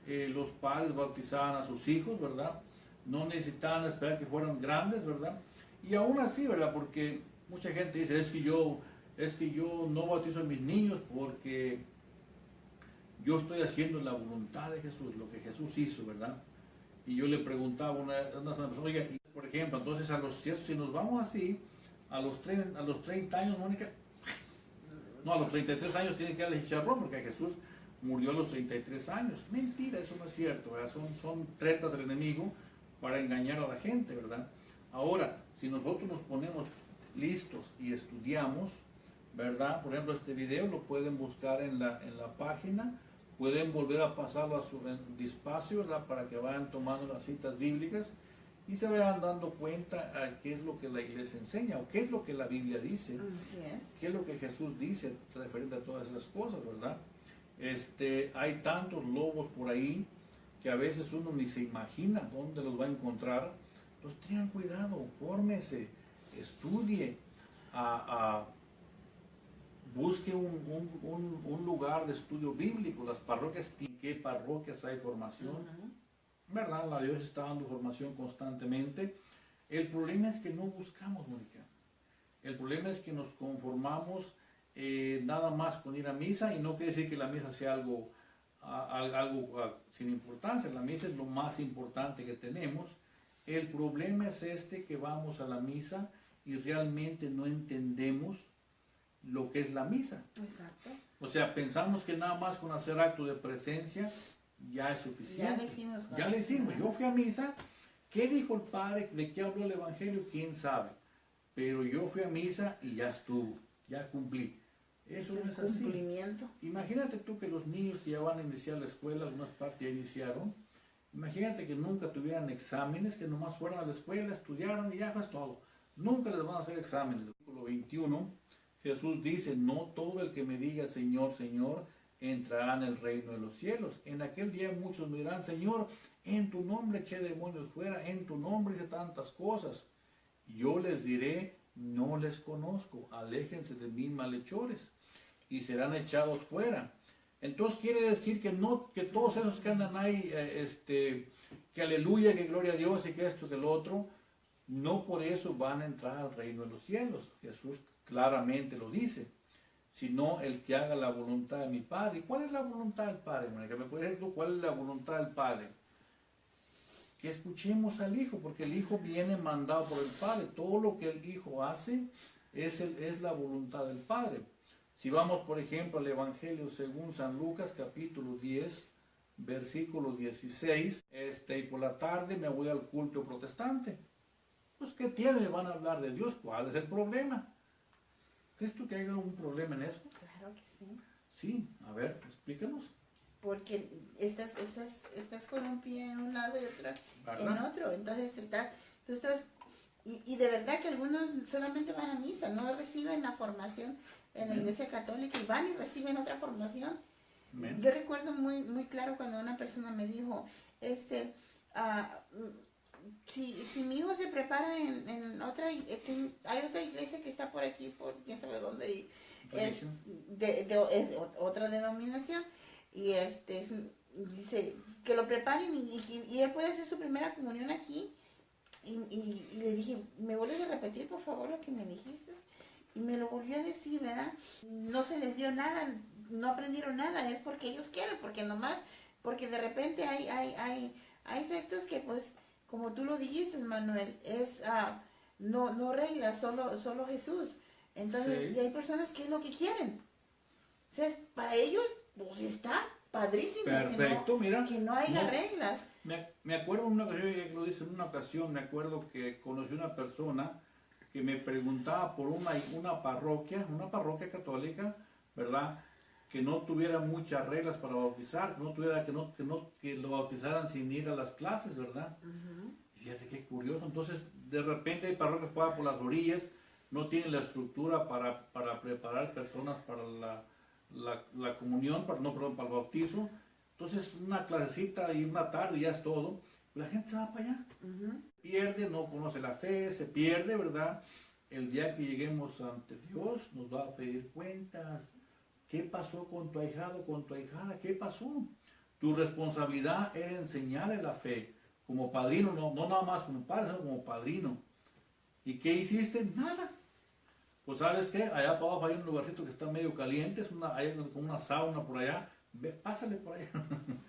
Speaker 1: los padres bautizaban a sus hijos, ¿verdad? No necesitaban esperar que fueran grandes, ¿verdad? Y aún así, ¿verdad? Porque mucha gente dice, es que yo no bautizo a mis niños porque yo estoy haciendo la voluntad de Jesús, lo que Jesús hizo, ¿verdad? Y yo le preguntaba a una persona, oiga, por ejemplo, entonces si nos vamos así, a los 30 años, Mónica, no, a los 33 años tiene que darle chicharrón, porque Jesús murió a los 33 años. Mentira, eso no es cierto, ¿verdad? Son tretas del enemigo para engañar a la gente, ¿verdad? Ahora, si nosotros nos ponemos listos y estudiamos, ¿verdad? Por ejemplo, este video lo pueden buscar en la página, pueden volver a pasarlo a su despacio, ¿verdad? Para que vayan tomando las citas bíblicas y se vayan dando cuenta a qué es lo que la iglesia enseña o qué es lo que la Biblia dice, qué es lo que Jesús dice referente a todas esas cosas, ¿verdad? Hay tantos lobos por ahí que a veces uno ni se imagina dónde los va a encontrar. Entonces tengan cuidado, fórmese, estudie, busque un lugar de estudio bíblico. Las parroquias, ¿en qué parroquias hay formación? ¿Verdad? La Dios está dando formación constantemente. El problema es que no buscamos, Mónica. El problema es que nos conformamos nada más con ir a misa, y no quiere decir que la misa sea algo sin importancia. La misa es lo más importante que tenemos. El problema es que vamos a la misa y realmente no entendemos lo que es la misa.
Speaker 2: Exacto.
Speaker 1: O sea, pensamos que nada más con hacer acto de presencia ya es suficiente. Ya le hicimos. Yo fui a misa. ¿Qué dijo el padre? ¿De qué habló el evangelio? ¿Quién sabe? Pero yo fui a misa y ya estuvo. Ya cumplí. Eso no es así. Imagínate tú que los niños que ya van a iniciar la escuela, algunas partes ya iniciaron. Imagínate que nunca tuvieran exámenes, que nomás fueran a la escuela, estudiaran y ya fue todo. Nunca les van a hacer exámenes. Versículo 21, Jesús dice, no todo el que me diga Señor, Señor, entrará en el reino de los cielos. En aquel día muchos me dirán, Señor, en tu nombre eché demonios fuera, en tu nombre hice tantas cosas. Yo les diré, no les conozco, aléjense de mí, malhechores, y serán echados fuera. Entonces quiere decir que no, que todos esos que andan ahí, que aleluya, que gloria a Dios y que esto, que lo otro, no por eso van a entrar al reino de los cielos. Jesús claramente lo dice, sino el que haga la voluntad de mi Padre. ¿Y cuál es la voluntad del Padre, Mónica? ¿Me puedes decir tú cuál es la voluntad del Padre? Que escuchemos al Hijo, porque el Hijo viene mandado por el Padre. Todo lo que el Hijo hace es la voluntad del Padre. Si vamos, por ejemplo, al Evangelio según San Lucas, capítulo 10, versículo 16, y por la tarde me voy al culto protestante. Pues, ¿qué tiene? Van a hablar de Dios. ¿Cuál es el problema? ¿Crees tú que hay algún problema en eso?
Speaker 2: Claro que sí.
Speaker 1: Sí, a ver, explícanos.
Speaker 2: Porque estás con un pie en un lado y otro en
Speaker 1: ¿Verdad?
Speaker 2: otro. Entonces tú estás, y de verdad que algunos solamente van a misa, no reciben la formación en la
Speaker 1: Amén.
Speaker 2: iglesia católica y van y reciben otra formación.
Speaker 1: Amén.
Speaker 2: Yo recuerdo muy, muy claro cuando una persona me dijo, ah, si mi hijo se prepara en otra, hay otra iglesia que está por aquí, por quién sabe dónde, y es
Speaker 1: Religión.
Speaker 2: es otra denominación, y dice que lo preparen y él puede hacer su primera comunión aquí, y le dije, ¿me vuelves a repetir por favor lo que me dijiste? Y me lo volvió a decir, ¿verdad? No se les dio nada, no aprendieron nada, es porque ellos quieren, porque nomás, porque de repente hay sectas que pues, como tú lo dijiste, Manuel, no reglas, solo Jesús. Entonces, y
Speaker 1: Sí.
Speaker 2: hay personas que es lo que quieren. O sea, para ellos, pues está padrísimo
Speaker 1: Perfecto, mira.
Speaker 2: que no haya
Speaker 1: No,
Speaker 2: reglas.
Speaker 1: me acuerdo una ocasión, ya que lo dice en una ocasión, me acuerdo que conocí una persona que me preguntaba por una parroquia católica, ¿verdad? Que no tuviera muchas reglas para bautizar, que no tuviera, que lo bautizaran sin ir a las clases, ¿verdad?
Speaker 2: Ujú.
Speaker 1: Fíjate qué curioso. Entonces, de repente hay parroquias que van por las orillas, no tienen la estructura para preparar personas para la comunión, no, perdón, para el bautizo. Entonces, una clasecita y una tarde y ya es todo. La gente se va para allá.
Speaker 2: Ujú.
Speaker 1: Pierde, no conoce la fe, se pierde, ¿verdad? El día que lleguemos ante Dios nos va a pedir cuentas. ¿Qué pasó con tu ahijado, con tu ahijada? ¿Qué pasó? Tu responsabilidad era enseñarle la fe como padrino, no nada más como padre, sino como padrino. ¿Y qué hiciste? Nada. Pues sabes qué, allá para abajo hay un lugarcito que está medio caliente, hay como una sauna por allá. Ve, pásale por allá,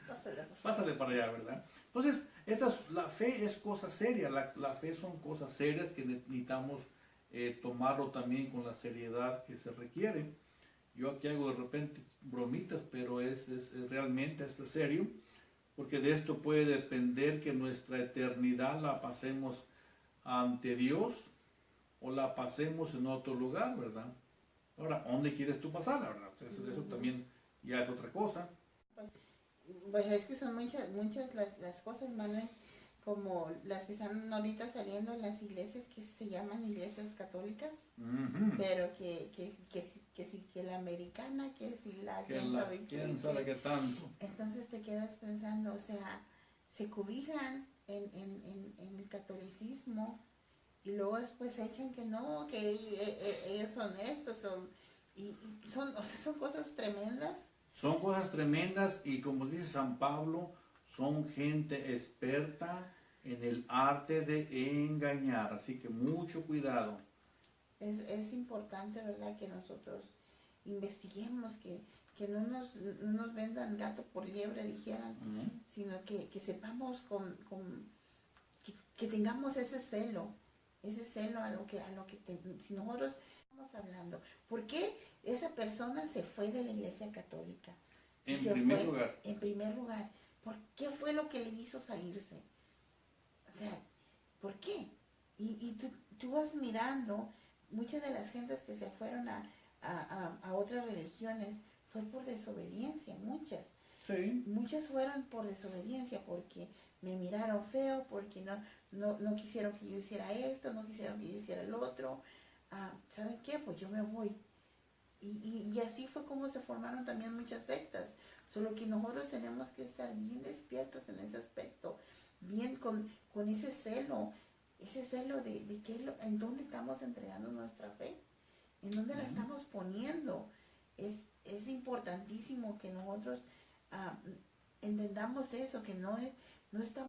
Speaker 2: Pásale, por favor.
Speaker 1: pásale para allá, ¿verdad? Entonces, la fe es cosa seria, la fe son cosas serias que necesitamos tomarlo también con la seriedad que se requiere. Yo aquí hago de repente bromitas, pero es realmente esto es serio, porque de esto puede depender que nuestra eternidad la pasemos ante Dios o la pasemos en otro lugar, ¿verdad? Ahora, ¿dónde quieres tú pasarla, verdad? Eso también ya es otra cosa.
Speaker 2: Pues, pues es que son muchas las cosas, Manuel, como las que están ahorita saliendo en las iglesias que se llaman iglesias católicas,
Speaker 1: Ujú.
Speaker 2: pero que la americana, que si la,
Speaker 1: ¿Quién sabe qué tanto?
Speaker 2: entonces te quedas pensando, o sea, se cobijan en el catolicismo y luego después echan que no, que ellos son estos, y son, o sea, son cosas tremendas.
Speaker 1: Son cosas tremendas y como dice San Pablo, son gente experta en el arte de engañar, así que mucho cuidado.
Speaker 2: Es importante, ¿verdad?, que nosotros investiguemos, que no nos vendan gato por liebre, dijeran,
Speaker 1: Ujú.
Speaker 2: sino que sepamos que tengamos ese celo si nosotros estamos hablando. ¿Por qué esa persona se fue de la iglesia católica? Si
Speaker 1: En
Speaker 2: se
Speaker 1: primer
Speaker 2: fue,
Speaker 1: lugar,
Speaker 2: en primer lugar, ¿por qué fue lo que le hizo salirse? O sea, ¿por qué? Y tú vas mirando, muchas de las gentes que se fueron a otras religiones fue por desobediencia, muchas.
Speaker 1: sí,
Speaker 2: Muchas fueron por desobediencia, porque me miraron feo, porque no quisieron que yo hiciera esto, no quisieron que yo hiciera el otro. ¿Saben qué? Pues yo me voy. Y así fue como se formaron también muchas sectas. Solo que nosotros tenemos que estar bien despiertos en ese aspecto, bien con ese celo de en dónde estamos entregando nuestra fe, en dónde la
Speaker 1: ujú,
Speaker 2: estamos poniendo. Es importantísimo que nosotros ah, entendamos eso, que no está,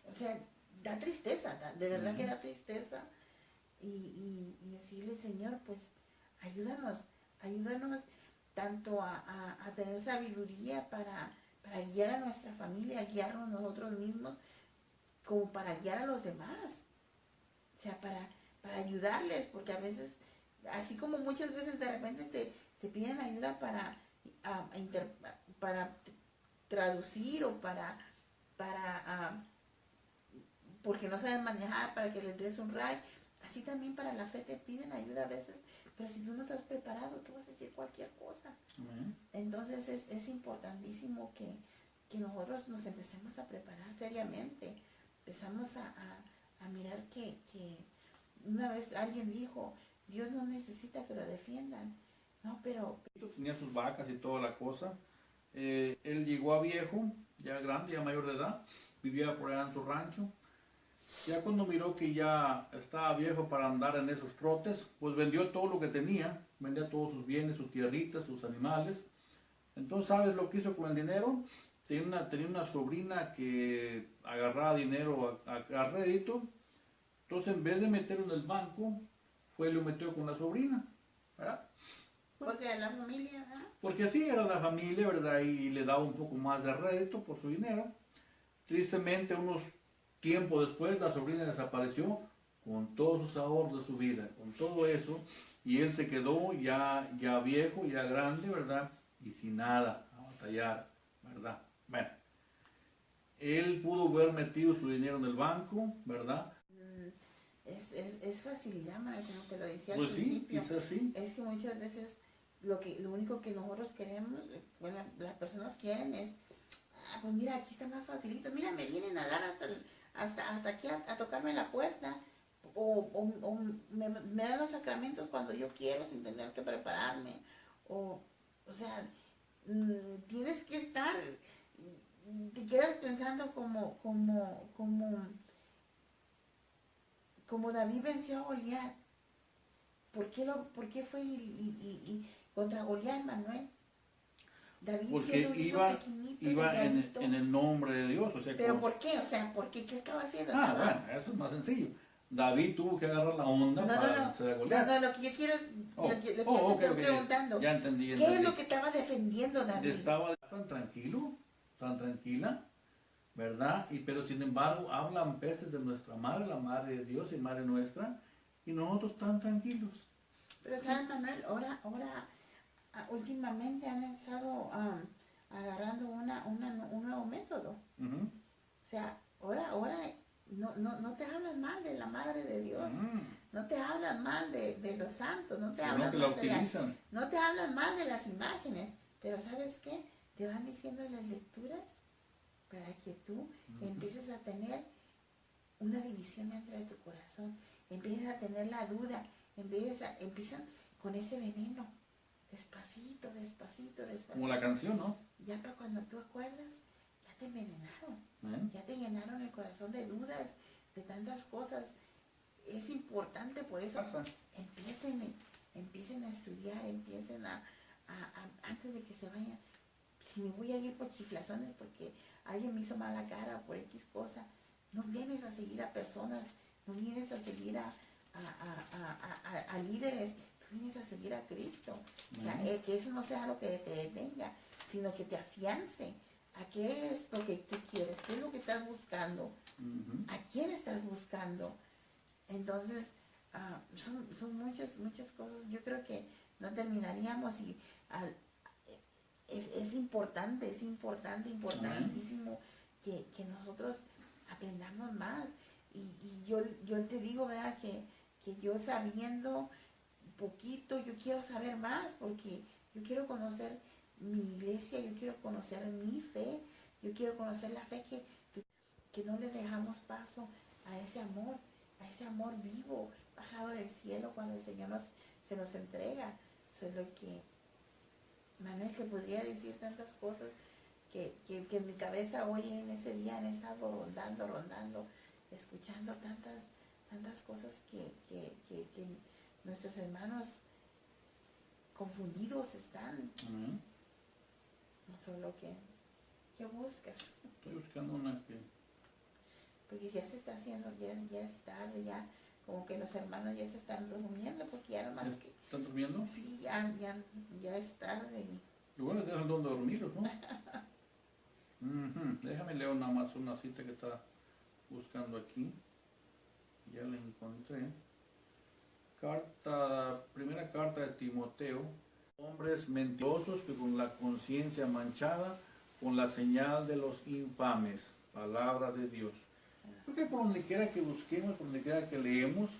Speaker 2: o sea, da tristeza, de verdad que
Speaker 1: ujú.
Speaker 2: da tristeza, y decirle, Señor, pues ayúdanos, ayúdanos tanto a tener sabiduría para guiar a nuestra familia, guiarnos nosotros mismos, como para guiar a los demás, o sea, para ayudarles, porque a veces, así como muchas veces de repente te piden ayuda a, a inter- para traducir o para porque no saben manejar, para que les des un ride. Así también para la fe te piden ayuda a veces, pero si tú no estás preparado, tú vas a decir cualquier cosa.
Speaker 1: Amén.
Speaker 2: Entonces es importantísimo que nosotros nos empecemos a preparar seriamente. Empezamos a mirar que una vez alguien dijo, Dios no necesita que lo defiendan. No, pero
Speaker 1: Tenía sus vacas y toda la cosa. Él llegó a viejo, ya grande, ya mayor de edad, vivía por allá en su rancho. Ya cuando miró que ya estaba viejo para andar en esos trotes, pues vendió todo lo que tenía, vendía todos sus bienes, sus tierritas, sus animales. Entonces, ¿sabes lo que hizo con el dinero? Tenía una sobrina que agarraba dinero a rédito. Entonces, en vez de meterlo en el banco, fue y lo metió con la sobrina, ¿verdad?
Speaker 2: porque la familia, ¿ah?
Speaker 1: Porque así era la familia, ¿verdad? Y le daba un poco más de rédito por su dinero. Tristemente, unos tiempo después, la sobrina desapareció con todos sus ahorros de su vida, con todo eso, y él se quedó ya viejo, ya grande, ¿verdad? Y sin nada, a batallar, ¿verdad? Bueno, él pudo haber metido su dinero en el banco, ¿verdad?
Speaker 2: Es facilidad, Manuel, como te lo decía al
Speaker 1: Pues sí,
Speaker 2: principio.
Speaker 1: quizás sí.
Speaker 2: Es que muchas veces lo único que nosotros queremos, bueno, las personas quieren es, pues mira, aquí está más facilito, mira, me vienen a dar hasta aquí a tocarme la puerta, o me dan los sacramentos cuando yo quiero sin tener que prepararme, o sea, tienes que estar, te quedas pensando como David venció a Goliat. ¿Por qué fue y contra Goliat, Manuel? David
Speaker 1: Porque
Speaker 2: siendo un niño
Speaker 1: iba
Speaker 2: pequeñito,
Speaker 1: en
Speaker 2: delgadito.
Speaker 1: el nombre de Dios. O sea,
Speaker 2: ¿Pero por qué? O sea, ¿por qué? ¿Qué estaba haciendo?
Speaker 1: bueno, eso es más sencillo. David tuvo que agarrar la onda para vencer a Goliat.
Speaker 2: Lo que yo quiero,
Speaker 1: Oh,
Speaker 2: lo que te
Speaker 1: ok,
Speaker 2: estoy preguntando,
Speaker 1: ya entendí.
Speaker 2: ¿qué es lo que estaba defendiendo David?
Speaker 1: Estaba tan tranquilo, tan tranquila, ¿verdad? Pero sin embargo hablan pestes de nuestra madre, la madre de Dios y madre nuestra, y nosotros tan tranquilos.
Speaker 2: Pero sabes, Manuel, ahora últimamente han estado agarrando un nuevo método.
Speaker 1: Ujú.
Speaker 2: O sea, ahora no te hablan mal de la Madre de Dios, no te hablan mal de los santos, no te
Speaker 1: Sino
Speaker 2: hablan
Speaker 1: que la
Speaker 2: mal
Speaker 1: utilizan.
Speaker 2: no te hablan mal de las imágenes, pero ¿sabes qué? Te van diciendo las lecturas para que tú empieces a tener una división dentro de tu corazón, empieces a tener la duda, empiezan con ese veneno, despacito, despacito, despacito.
Speaker 1: Como la canción, ¿no?
Speaker 2: Ya para cuando tú acuerdas, ya te envenenaron.
Speaker 1: ¿Eh?
Speaker 2: Ya te llenaron el corazón de dudas, de tantas cosas. Es importante, por eso empiecen a estudiar, antes de que se vayan. Si me voy a ir por chiflazones porque alguien me hizo mala cara o por X cosa, no vienes a seguir a personas, no vienes a seguir a líderes, tú vienes a seguir a Cristo. O sea, que eso no sea lo que te detenga, sino que te afiance. ¿A qué es lo que tú quieres? ¿Qué es lo que estás buscando? ¿A quién estás buscando? Entonces, son muchas cosas. Yo creo que no terminaríamos y es importantísimo que nosotros aprendamos más. Y yo te digo, ¿verdad? Que yo sabiendo poquito, yo quiero saber más porque yo quiero conocer mi iglesia, yo quiero conocer mi fe, yo quiero conocer la fe que no le dejamos paso a ese amor vivo, bajado del cielo cuando el Señor se nos entrega. Eso es lo que, Manuel, te podría decir tantas cosas que en mi cabeza hoy en ese día han estado rondando, escuchando tantas cosas que nuestros hermanos confundidos están. No solo ¿qué buscas?
Speaker 1: Estoy buscando una que...
Speaker 2: Porque ya se está haciendo, ya es tarde, ya como que los hermanos ya se están durmiendo porque ya nomás que...
Speaker 1: ¿Están durmiendo?
Speaker 2: Sí, ya es tarde.
Speaker 1: Lo bueno es dejar donde dormirlos, ¿no? Déjame leer nada más una cita que está buscando aquí. Ya la encontré. Primera carta de Timoteo. Hombres mentirosos que con la conciencia manchada, con la señal de los infames. Palabra de Dios. Porque por donde quiera que busquemos, por donde quiera que leemos,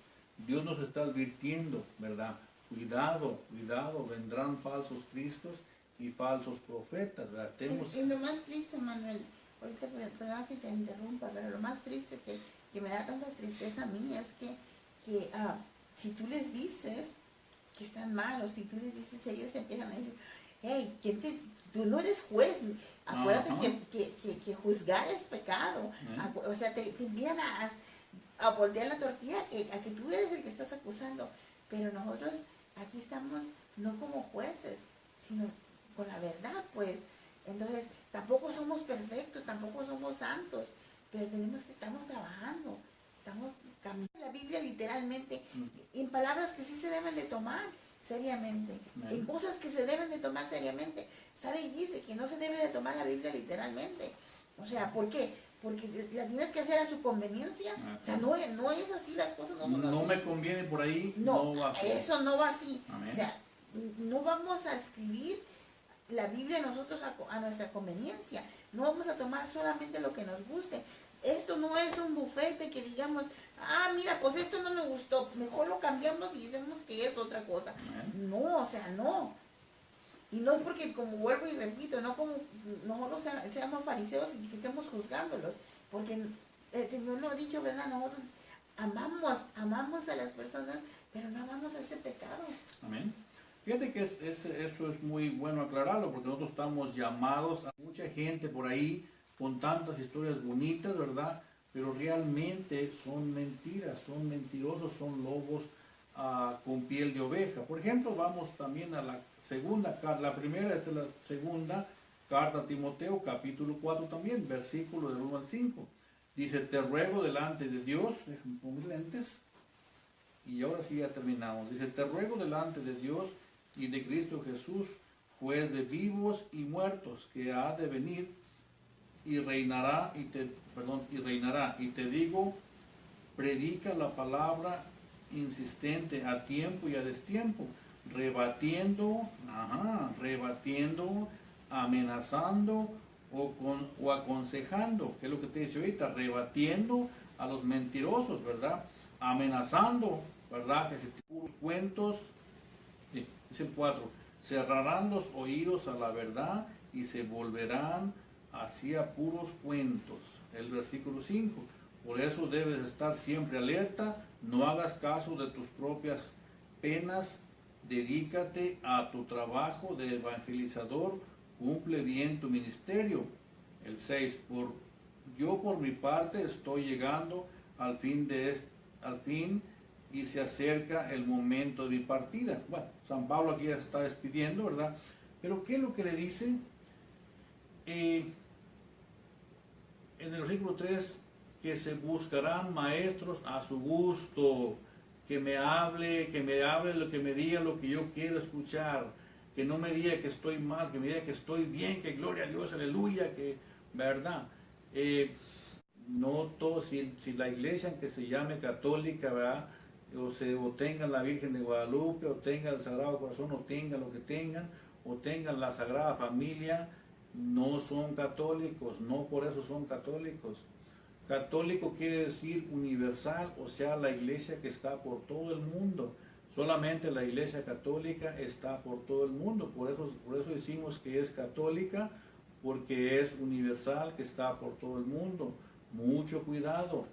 Speaker 1: Dios nos está advirtiendo, ¿verdad? Cuidado, cuidado, vendrán falsos cristos y falsos profetas, ¿verdad?
Speaker 2: Y lo más triste, Manuel, ahorita perdón que te interrumpa, pero lo más triste que me da tanta tristeza a mí es que si tú les dices que están malos, si tú les dices, ellos empiezan a decir, hey, tú no eres juez, acuérdate que juzgar es pecado, o sea, te envían a voltear la tortilla, a que tú eres el que estás acusando, pero nosotros aquí estamos no como jueces, sino con la verdad, pues. Entonces, tampoco somos perfectos, tampoco somos santos, pero estamos trabajando, estamos caminando. La Biblia literalmente, en palabras que sí se deben de tomar seriamente, en cosas que se deben de tomar seriamente. Sara y dice que no se debe de tomar la Biblia literalmente. O sea, ¿por qué? Porque la tienes que hacer a su conveniencia. O sea, no es así las cosas.
Speaker 1: No me conviene por ahí,
Speaker 2: no
Speaker 1: va así.
Speaker 2: Eso no va así.
Speaker 1: Amén.
Speaker 2: O sea, no vamos a escribir la Biblia nosotros a nuestra conveniencia. No vamos a tomar solamente lo que nos guste. Esto no es un bufete que digamos, mira, pues esto no me gustó, mejor lo cambiamos y decimos que es otra cosa. No, o sea, no. Y no es porque, como vuelvo y repito, no como nosotros seamos fariseos y que estemos juzgándolos, porque el Señor lo ha dicho, ¿verdad? Nosotros amamos a las personas, pero no amamos a ese pecado.
Speaker 1: Amén. Fíjate que eso es muy bueno aclararlo, porque nosotros estamos llamados a mucha gente por ahí con tantas historias bonitas, ¿verdad? Pero realmente son mentiras, son mentirosos, son lobos con piel de oveja. Por ejemplo, vamos también a la segunda carta, la primera, esta es la segunda carta a Timoteo, capítulo 4 también, versículo del 1 al 5. Dice, te ruego delante de Dios, déjame poner lentes, y ahora sí ya terminamos. Dice, te ruego delante de Dios y de Cristo Jesús, juez de vivos y muertos, que ha de venir y reinará, y te digo, predica la palabra insistente a tiempo y a destiempo, rebatiendo, amenazando o aconsejando, que es lo que te dice ahorita, rebatiendo a los mentirosos, ¿verdad? Amenazando, ¿verdad? Que se puros cuentos, sí, dice el 4, cerrarán los oídos a la verdad y se volverán hacia puros cuentos. El versículo 5, por eso debes estar siempre alerta, no hagas caso de tus propias penas, dedícate a tu trabajo de evangelizador, cumple bien tu ministerio. El 6, yo por mi parte estoy llegando al fin y se acerca el momento de mi partida. Bueno, San Pablo aquí ya se está despidiendo, ¿verdad? Pero ¿qué es lo que le dice? En el versículo 3, que se buscarán maestros a su gusto, que me hable, lo que me diga lo que yo quiero escuchar, que no me diga que estoy mal, que me diga que estoy bien, que gloria a Dios, aleluya, que verdad. No todo, si la iglesia, aunque se llame católica, ¿verdad? O tengan la Virgen de Guadalupe, o tengan el Sagrado Corazón, o tengan lo que tengan, o tengan la Sagrada Familia, no son católicos, no por eso son católicos. Católico quiere decir universal, o sea, la iglesia que está por todo el mundo. Solamente la iglesia católica está por todo el mundo. Por eso decimos que es católica, porque es universal, que está por todo el mundo. Mucho cuidado.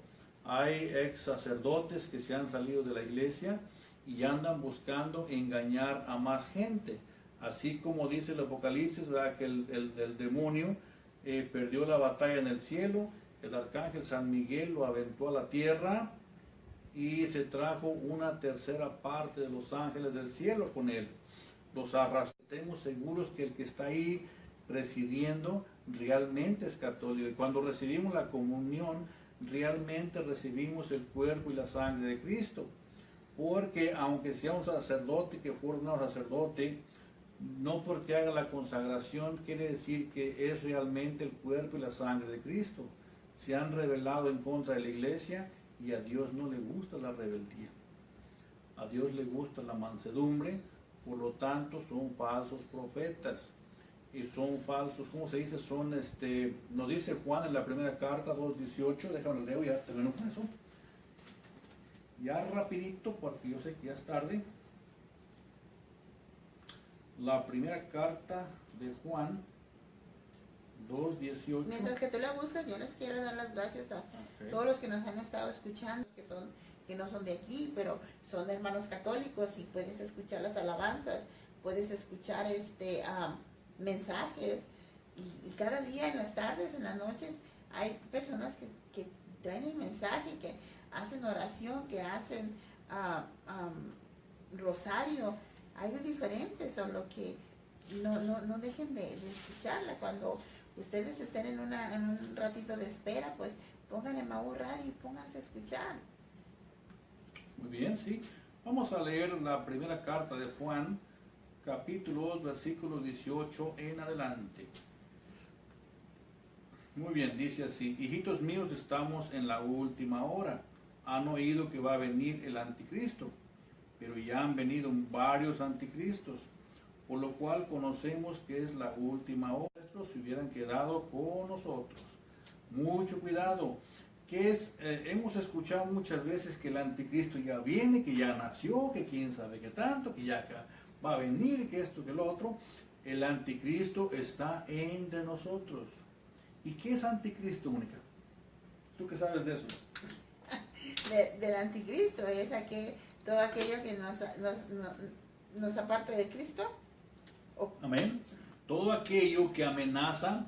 Speaker 1: Hay ex sacerdotes que se han salido de la iglesia y andan buscando engañar a más gente. Así como dice el Apocalipsis, ¿verdad? Que el demonio perdió la batalla en el cielo, el arcángel San Miguel lo aventó a la tierra y se trajo una tercera parte de los ángeles del cielo con él. Los arrastró. Estemos seguros que el que está ahí presidiendo realmente es católico. Y cuando recibimos la comunión, realmente recibimos el cuerpo y la sangre de Cristo. Porque aunque sea un sacerdote que fue ordenado sacerdote, no porque haga la consagración quiere decir que es realmente el cuerpo y la sangre de Cristo. Se han rebelado en contra de la iglesia y a Dios no le gusta la rebeldía. A Dios le gusta la mansedumbre, por lo tanto son falsos profetas. y son falsos. ¿Cómo se dice? Son, nos dice Juan en la primera carta 2:18, déjame leo, ya termino con eso. Ya rapidito, porque yo sé que ya es tarde. La primera carta de Juan 2:18.
Speaker 2: Mientras que tú la buscas, yo les quiero dar las gracias a todos los que nos han estado escuchando, que no son de aquí, pero son hermanos católicos, y puedes escuchar las alabanzas, puedes escuchar mensajes, y cada día en las tardes, en las noches, hay personas que traen el mensaje, que hacen oración, que hacen rosario. Hay de diferentes, solo que no dejen de escucharla. Cuando ustedes estén en un ratito de espera, pues pongan en Mau Radio y pónganse a escuchar.
Speaker 1: Muy bien, sí. Vamos a leer la primera carta de Juan, capítulo 2, versículo 18 en adelante. Muy bien, dice así: hijitos míos, estamos en la última hora. Han oído que va a venir el anticristo, pero ya han venido varios anticristos, por lo cual conocemos que es la última hora. Estos se hubieran quedado con nosotros. Mucho cuidado, hemos escuchado muchas veces que el anticristo ya viene, que ya nació, que quién sabe qué tanto, que ya va a venir, que esto, que lo otro. El anticristo está entre nosotros. ¿Y qué es anticristo, Mónica? ¿Tú qué sabes de eso?
Speaker 2: Del anticristo es todo aquello que nos aparte de Cristo.
Speaker 1: Amén. Todo aquello que amenaza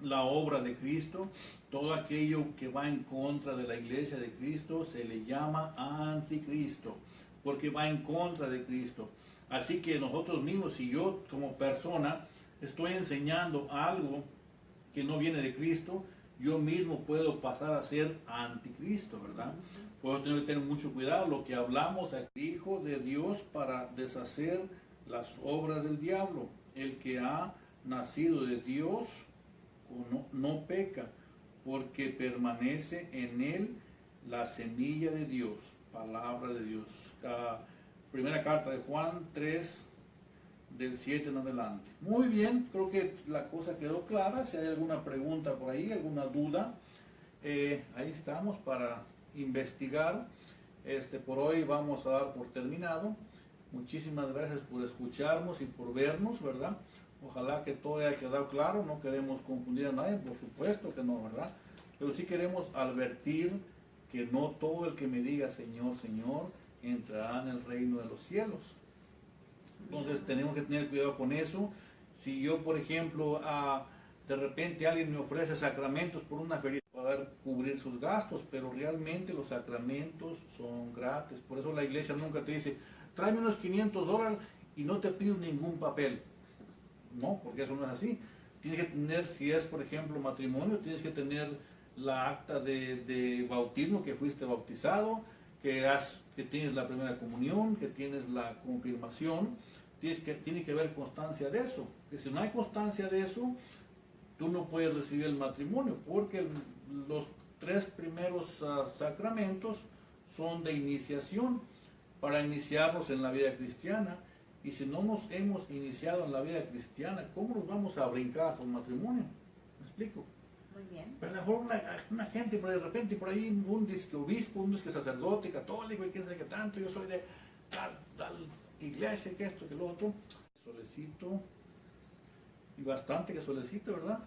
Speaker 1: la obra de Cristo, todo aquello que va en contra de la iglesia de Cristo, se le llama anticristo, porque va en contra de Cristo. Así que nosotros mismos, si yo como persona estoy enseñando algo que no viene de Cristo, yo mismo puedo pasar a ser anticristo, ¿verdad? Puedo tener que tener mucho cuidado lo que hablamos aquí, Hijo de Dios, para deshacer las obras del diablo. El que ha nacido de Dios no peca, porque permanece en él la semilla de Dios, palabra de Dios. Primera carta de Juan 3, del 7 en adelante. Muy bien, creo que la cosa quedó clara. Si hay alguna pregunta por ahí, alguna duda, ahí estamos para investigar. Por hoy vamos a dar por terminado. Muchísimas gracias por escucharnos y por vernos, ¿verdad? Ojalá que todo haya quedado claro. No queremos confundir a nadie, por supuesto que no, ¿verdad? Pero sí queremos advertir que no todo el que me diga Señor, Señor, entrará en el reino de los cielos. Entonces tenemos que tener cuidado con eso. Si yo, por ejemplo, de repente alguien me ofrece sacramentos por una feria, poder cubrir sus gastos, pero realmente los sacramentos son gratis. Por eso la iglesia nunca te dice, tráeme unos $500 y no te pido ningún papel. No, porque eso no es así. Tienes que tener, si es por ejemplo matrimonio, tienes que tener la acta de bautismo, que fuiste bautizado, que tienes la primera comunión, que tienes la confirmación. Tiene que haber constancia de eso. Que si no hay constancia de eso, tú no puedes recibir el matrimonio, porque los 3 primeros sacramentos son de iniciación, para iniciarnos en la vida cristiana. Y si no nos hemos iniciado en la vida cristiana, ¿cómo nos vamos a brincar hasta el matrimonio? ¿Me explico?
Speaker 2: Muy bien.
Speaker 1: Pero a lo mejor una gente, de repente por ahí, un disque obispo, un disque sacerdote católico, y quién sabe qué tanto, yo soy de tal iglesia, que esto, que lo otro. Solicito, y bastante que solicito, ¿verdad?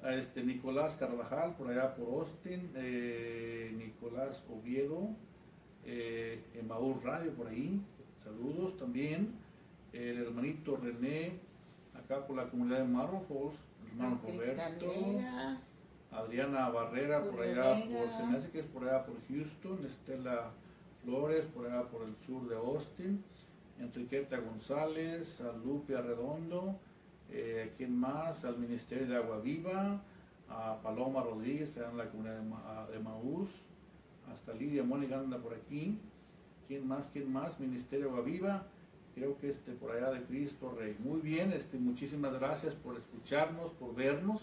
Speaker 1: A Nicolás Carvajal, por allá por Austin, Nicolás Oviedo, Emaús Radio, por ahí, saludos también. El hermanito René, acá por la comunidad de Marble Falls, el hermano Roberto, Adriana Barrera, por allá se me hace que es por allá por Houston, Estela Flores, por allá por el sur de Austin, Enriqueta González, a Lupe Arredondo, ¿quién más? Al Ministerio de Agua Viva, a Paloma Rodríguez, en la comunidad de Maús, hasta Lidia Mónica anda por aquí. ¿Quién más? Ministerio de Agua Viva, creo que por allá de Cristo Rey. Muy bien, muchísimas gracias por escucharnos, por vernos.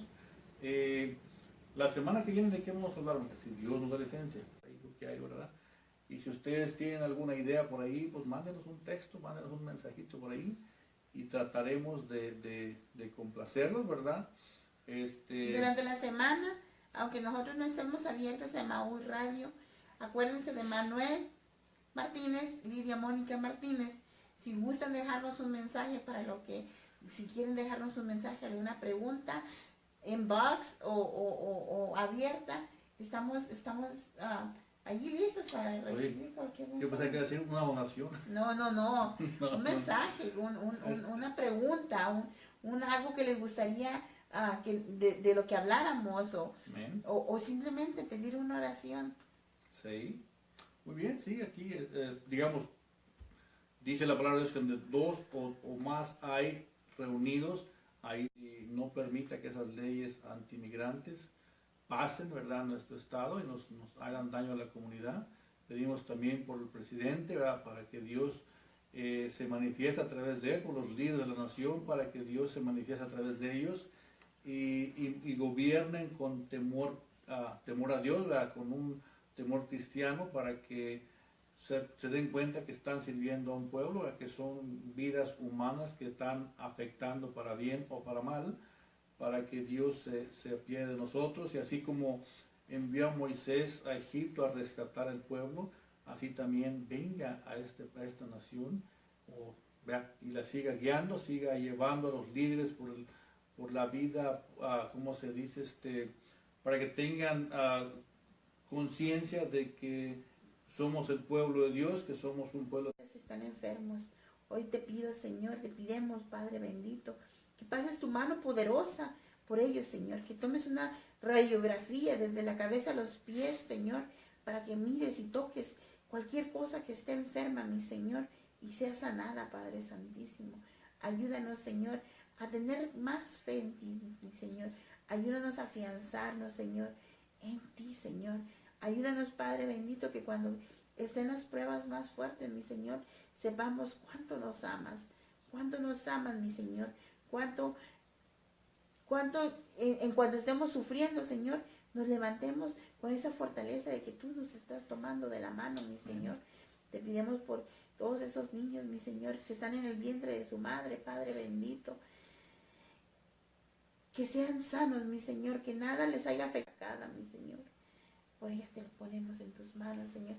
Speaker 1: La semana que viene, ¿de qué vamos a hablar? Si Dios nos da licencia, ahí creo que hay, ¿verdad? Y si ustedes tienen alguna idea por ahí, pues mándenos un texto, mándenos un mensajito por ahí, y trataremos de complacerlos, ¿verdad?
Speaker 2: Durante la semana, aunque nosotros no estemos abiertos a Emaús Radio, acuérdense de Manuel Martínez, Lidia Mónica Martínez. Si gustan dejarnos un mensaje si quieren dejarnos un mensaje, alguna pregunta, inbox o abierta, estamos allí listos para recibir cualquier
Speaker 1: Yo pensé que iba a decir una donación.
Speaker 2: No, un mensaje, una pregunta, algo que les gustaría de lo que habláramos o simplemente pedir una oración.
Speaker 1: Sí, muy bien, sí, aquí digamos, dice la palabra de Dios que donde dos o más hay reunidos, ahí no permita que esas leyes antimigrantes pasen, ¿verdad?, a nuestro estado y nos hagan daño a la comunidad. Pedimos también por el presidente, ¿verdad?, para que Dios se manifieste a través de él, por los líderes de la nación, para que Dios se manifieste a través de ellos y gobiernen con temor a Dios, ¿verdad?, con un temor cristiano, para que se den cuenta que están sirviendo a un pueblo, ¿verdad?, que son vidas humanas que están afectando para bien o para mal, para que Dios se apiade de nosotros, y así como envió a Moisés a Egipto a rescatar al pueblo, así también venga a esta nación y la siga guiando, siga llevando a los líderes por la vida, ¿cómo se dice? Para que tengan conciencia de que somos el pueblo de Dios, que somos un pueblo.
Speaker 2: Están enfermos. Hoy te pido, Señor, te pidemos, Padre bendito, que pases tu mano poderosa por ellos, Señor, que tomes una radiografía desde la cabeza a los pies, Señor, para que mires y toques cualquier cosa que esté enferma, mi Señor, y sea sanada, Padre Santísimo. Ayúdanos, Señor, a tener más fe en ti, mi Señor. Ayúdanos a afianzarnos, Señor, en ti, Señor. Ayúdanos, Padre bendito, que cuando estén las pruebas más fuertes, mi Señor, sepamos cuánto nos amas, mi Señor, cuánto en cuanto estemos sufriendo, Señor, nos levantemos con esa fortaleza de que tú nos estás tomando de la mano, mi Señor. Te pidemos por todos esos niños, mi Señor, que están en el vientre de su madre, Padre bendito, que sean sanos, mi Señor, que nada les haya afectado, mi Señor. Por ellas te lo ponemos en tus manos, Señor.